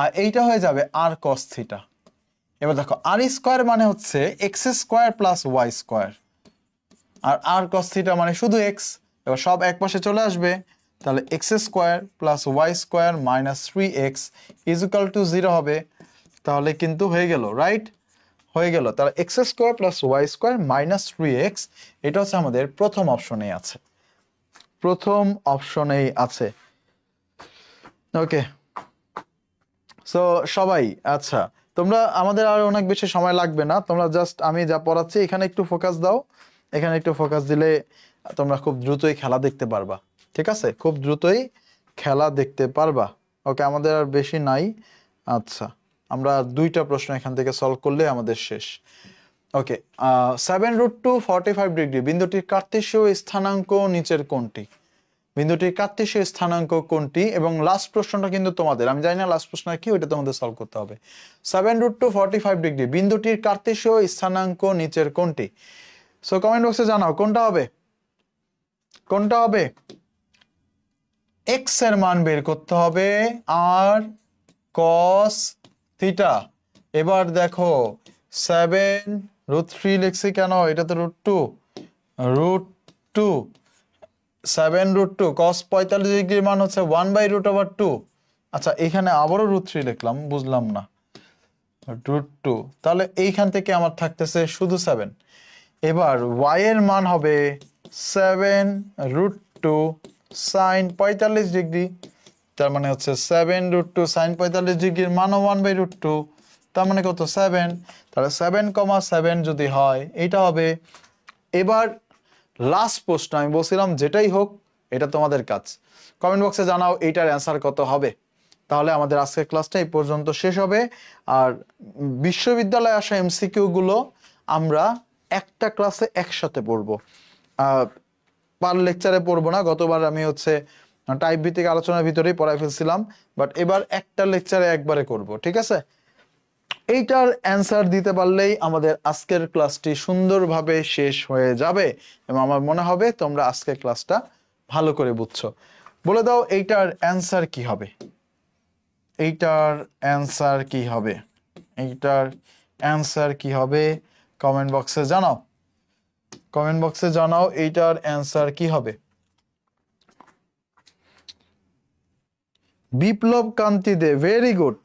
Speaker 1: আর এইটা হয়ে যাবে r cos θ। এবার দেখো, r² মানে হচ্ছে x² + y², আর r cos θ মানে শুধু x। এবার সব এক পাশে চলে আসবে, তাহলে x² + y² - 3x = 0 হবে। তাহলে কিন্তু হয়ে গেল, রাইট? হয়ে গেল। তাহলে x² + y² - 3x, এটা হচ্ছে আমাদের প্রথম অপশনেই আছে, প্রথম অপশনেই আছে। ওকে, সো সবাই আচ্ছা, তোমরা আমাদের আর অনেক বেশি সময় লাগবে না, তোমরা জাস্ট আমি যা পড়াচ্ছি এখানে একটু ফোকাস দাও। এখানে একটু ফোকাস দিলে তোমরা খুব দ্রুতই খেলা দেখতে পারবা, ঠিক আছে? খুব দ্রুতই খেলা দেখতে পারবা। ওকে, আমাদের আর বেশি নাই। আচ্ছা, আমরা 2টা প্রশ্ন এখান থেকে সলভ করলে আমাদের শেষ। ওকে, 7√2 45 ডিগ্রি বিন্দুটির কার্তেশীয় স্থানাঙ্ক নিচের কোনটি? বিন্দুটির কার্তেশীয় স্থানাঙ্ক কোনটি? এবং লাস্ট প্রশ্নটা কিন্তু তোমাদের, আমি জানি না লাস্ট প্রশ্নটা কি, ওইটা তোমাদের সলভ করতে হবে। 7√2 45 ডিগ্রি বিন্দুটির কার্তেশীয় স্থানাঙ্ক নিচের কোনটি? সো কমেন্ট বক্সে জানাও কোনটা হবে, কোনটা হবে? x এর মান বের করতে হবে, r cos θ। এবার দেখো, 7√3 লিখছি কেন? এটা তো √2, 7√2 cos 45 ডিগ্রির মান হচ্ছে 1/√2। আচ্ছা, এখানে আবারও √3 লিখলাম, বুঝলাম না। √2, তাহলে এইখান থেকে আমার থাকতেছে শুধু 7। এবার y এর মান হবে 7√2 sin 45 ডিগ্রি, তার মানে হচ্ছে 7√2 sin 45 ডিগ্রির মানও 1/√2, তার মানে কত? 7। তাহলে 7,7 যদি হয় এটা হবে। এবার লাস্ট প্রশ্ন, আমি বলছিলাম যেটাই হোক এটা তোমাদের কাজ। কমেন্ট বক্সে জানাও এইটার অ্যান্সার কত হবে। তাহলে আমাদের আজকের ক্লাসটা এই পর্যন্ত শেষ হবে। আর বিশ্ববিদ্যালয়ে আসা এমসিকিউ গুলো আমরা একটা ক্লাসে একসাথে পড়বো, পার লেকচারে পড়বো না। গতবার আমি হচ্ছে টাইপ ভিত্তিক আলোচনার ভিতরেই পড়াই ফেলছিলাম, বাট এবার একটা লেকচারে একবারে করব, ঠিক আছে? এইটার অ্যান্সার দিতে পারলেই আমাদের আজকের ক্লাসটি সুন্দরভাবে শেষ হয়ে যাবে, এবং আমার মনে হবে তোমরা আজকের ক্লাসটা ভালো করে বুঝছো। বলে দাও এইটার অ্যান্সার কি হবে, এইটার অ্যান্সার কি হবে, এইটার অ্যান্সার কি হবে? কমেন্ট বক্সে জানাও। কমেন্ট বক্সে জানাও এইটার অ্যান্সার কি হবে। বিপ্লব Kanti Dey, very good,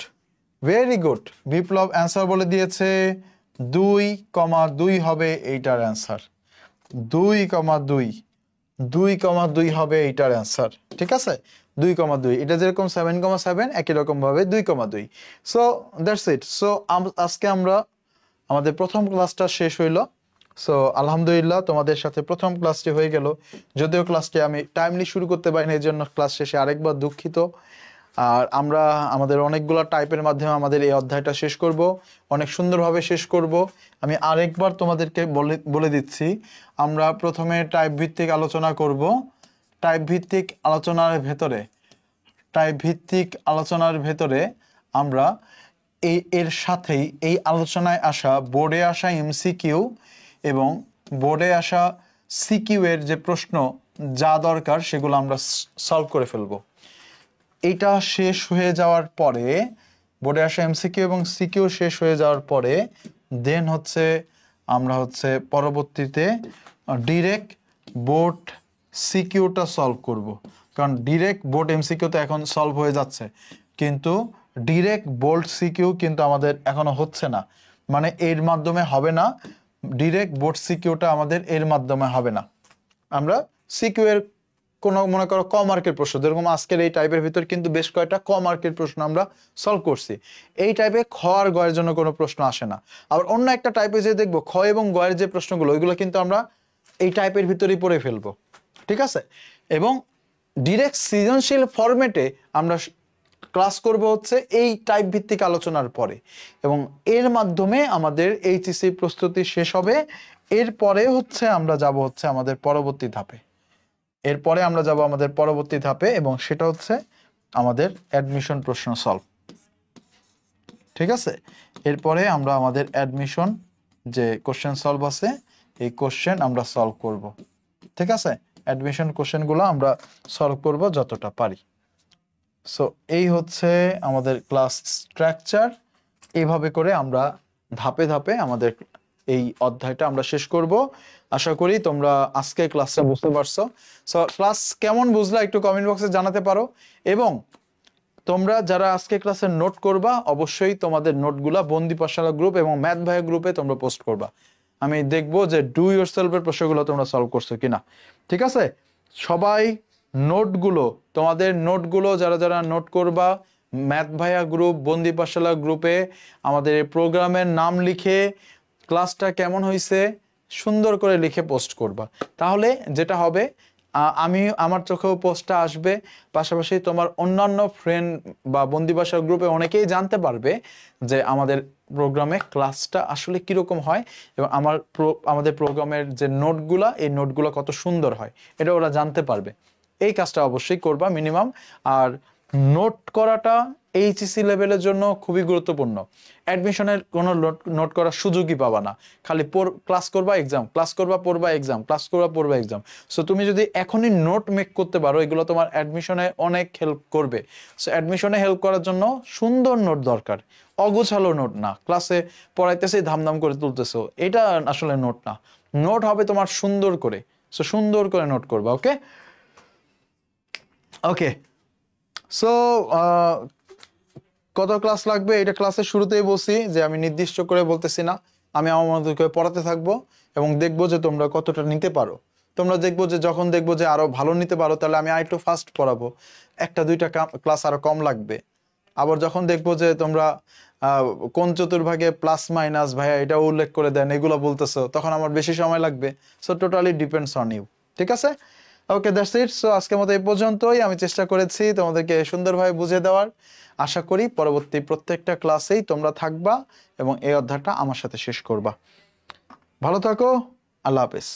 Speaker 1: very good. বিপ্লব অ্যান্সার বলে দিয়েছে 2,2 হবে এইটার অ্যান্সার। 2,2, 2,2 হবে এইটার অ্যান্সার। ঠিক আছে, 2,2, এটা যেরকম 7,7 একই রকম ভাবে 2,2। So that's it. সো আজকে আমরা আমাদের প্রথম ক্লাসটা শেষ হইলো। সো আলহামদুলিল্লাহ তোমাদের সাথে প্রথম ক্লাসটি হয়ে গেল, যদিও ক্লাসটি আমি টাইমলি শুরু করতে পারিনি, এই জন্য ক্লাস শেষে আরেকবার দুঃখিত। আর আমরা আমাদের অনেকগুলো টাইপের মাধ্যমে আমাদের এই অধ্যায়টা শেষ করব, অনেক সুন্দরভাবে শেষ করব। আমি আরেকবার তোমাদেরকে বলে দিচ্ছি, আমরা প্রথমে টাইপ ভিত্তিক আলোচনা করব। টাইপ ভিত্তিক আলোচনার ভেতরে আমরা এর সাথেই এই আলোচনায় আসা বোর্ডে আসা এমসিকিউ এবং বোর্ডে আসা সিকিউ এর যে প্রশ্ন যা দরকার সেগুলো আমরা সলভ করে ফেলবো। এটা শেষ হয়ে যাওয়ার পরে, বোর্ডে আসা এমসিকিউ এবং সিকিউ শেষ হয়ে যাওয়ার পরে দেন হচ্ছে আমরা পরবর্তীতে ডিরেক্ট বোর্ড সিকিউটা সলভ করব। কারণ ডিরেক্ট বোর্ড এমসিকিউ তো এখন সলভ হয়ে যাচ্ছে, কিন্তু ডিরেক্ট বোর্ড সিকিউ কিন্তু আমাদের এখনো হচ্ছে না, মানে এর মাধ্যমে হবে না। ডিরেক্ট বোর্ড সিকিউটা আমাদের এর মাধ্যমে হবে না। আমরা সিকিউ এর কোনো মনে করো ক মার্কের প্রশ্ন, যেরকম আজকের এই টাইপের ভিতর কিন্তু বেশ কয়েকটা ক মার্কের প্রশ্ন আমরা সলভ করছি। এই টাইপে খ আর গ এর জন্য কোনো প্রশ্ন আসে না। আবার অন্য একটা টাইপে যে দেখবো খ এবং গ এর যে প্রশ্নগুলো, ওইগুলো কিন্তু আমরা এই টাইপের ভিতরেই পড়ে ফেলবো। ঠিক আছে, এবং ডিরেক্ট সৃজনশীল ফরম্যাটে আমরা ক্লাস করব এই টাইপ ভিত্তিক আলোচনার পরে, এবং এর মাধ্যমে আমাদের এইচএসসি প্রস্তুতি শেষ হবে। এরপরে আমরা যাব আমাদের পরবর্তী ধাপে। এবং সেটা আমাদের অ্যাডমিশন প্রশ্ন সলভ। ঠিক আছে, এরপরে আমরা আমাদের অ্যাডমিশন যে কোশ্চেন সলভ আছে এই কোশ্চেন আমরা সলভ করব। ঠিক আছে, অ্যাডমিশন কোশ্চেনগুলো আমরা সলভ করব যতটা পারি। সো এই আমাদের ক্লাস স্ট্রাকচার। এইভাবে করে আমরা ধাপে ধাপে আমাদের এই অধ্যায়টা আমরা শেষ করব। আশা করি তোমরা আজকে ক্লাসটা বুঝতে পারছো। সো ক্লাস কেমন বুঝলা একটু কমেন্ট বক্সে জানাতে পারো। এবং তোমরা যারা আজকে ক্লাসে নোট করবা, অবশ্যই তোমাদের নোটগুলা বন্দি পাঠশালা গ্রুপ এবং ম্যাথ ভাইয়া গ্রুপে তোমরা পোস্ট করবা। আমি দেখবো যে ডু ইয়োরসেলফের প্রশ্নগুলো তোমরা সলভ করছো কিনা। ঠিক আছে, সবাই নোটগুলো, তোমাদের নোটগুলো যারা যারা নোট করবা, ম্যাথ ভাইয়া গ্রুপ বন্দি পাঠশালা গ্রুপে আমাদের এই প্রোগ্রামের নাম লিখে ক্লাসটা কেমন হয়েছে সুন্দর করে লিখে পোস্ট করবা। তাহলে যেটা হবে, আমার চোখেও পোস্টটা আসবে, পাশাপাশি তোমার অন্যান্য ফ্রেন্ড বা বন্দি পাঠশালা গ্রুপে অনেকেই জানতে পারবে যে আমাদের প্রোগ্রামে ক্লাসটা আসলে কিরকম হয়, এবং আমাদের প্রোগ্রামের যে নোটগুলা, এই নোটগুলো কত সুন্দর হয় এটা ওরা জানতে পারবে। এই কাজটা অবশ্যই করবা মিনিমাম। আর নোট করাটা এইচএসসি লেভেলের জন্য খুবই গুরুত্বপূর্ণ। অ্যাডমিশনের কোনো নোট করার সুযোগই পাবা না, খালি ক্লাস করবা এক্সাম, ক্লাস করবা পড়বা এক্সাম, ক্লাস করবা পড়বা এক্সাম। সো তুমি যদি এখনই নোট মেক করতে পারো, এগুলো তোমার অ্যাডমিশনে অনেক হেল্প করবে। সো অ্যাডমিশনে হেল্প করার জন্য সুন্দর নোট দরকার, অগোছালো নোট না, ক্লাসে পড়াইতেছে ধামধাম করে তুলতেছো, এটা আসলে নোট না। নোট হবে তোমার সুন্দর করে। সো সুন্দর করে নোট করবা। ওকে ওকে। সো কত ক্লাস লাগবে এটা ক্লাসের শুরুতেই বলছি যে আমি নির্দিষ্ট করে বলতেছি না, আমি আমার মতো করে পড়াতে থাকবো এবং দেখবো যে তোমরা কতটা নিতে পারো। তোমরা দেখবো যে যখন দেখবো যে আরো ভালো নিতে পারো, তাহলে আমি আরেকটু ফাস্ট পড়াবো, একটা দুইটা ক্লাস আরো কম লাগবে। আবার যখন দেখবো যে তোমরা কোন চতুর্ভাগে প্লাস মাইনাস ভাইয়া এটা উল্লেখ করে দেন, এগুলো বলতেছো, তখন আমার বেশি সময় লাগবে। So totally depends on you. ঠিক আছে, ওকে, দ্যাটস ইট। সো আজকের মতো এই পর্যন্তই। আমি চেষ্টা করেছি তোমাদেরকে সুন্দরভাবে বুঝিয়ে দেওয়ার। আশা করি পরবর্তী প্রত্যেকটা ক্লাসেই তোমরা থাকবা এবং এই অধ্যায়টা আমার সাথে শেষ করবা। ভালো থাকো, আল্লাহ হাফেজ।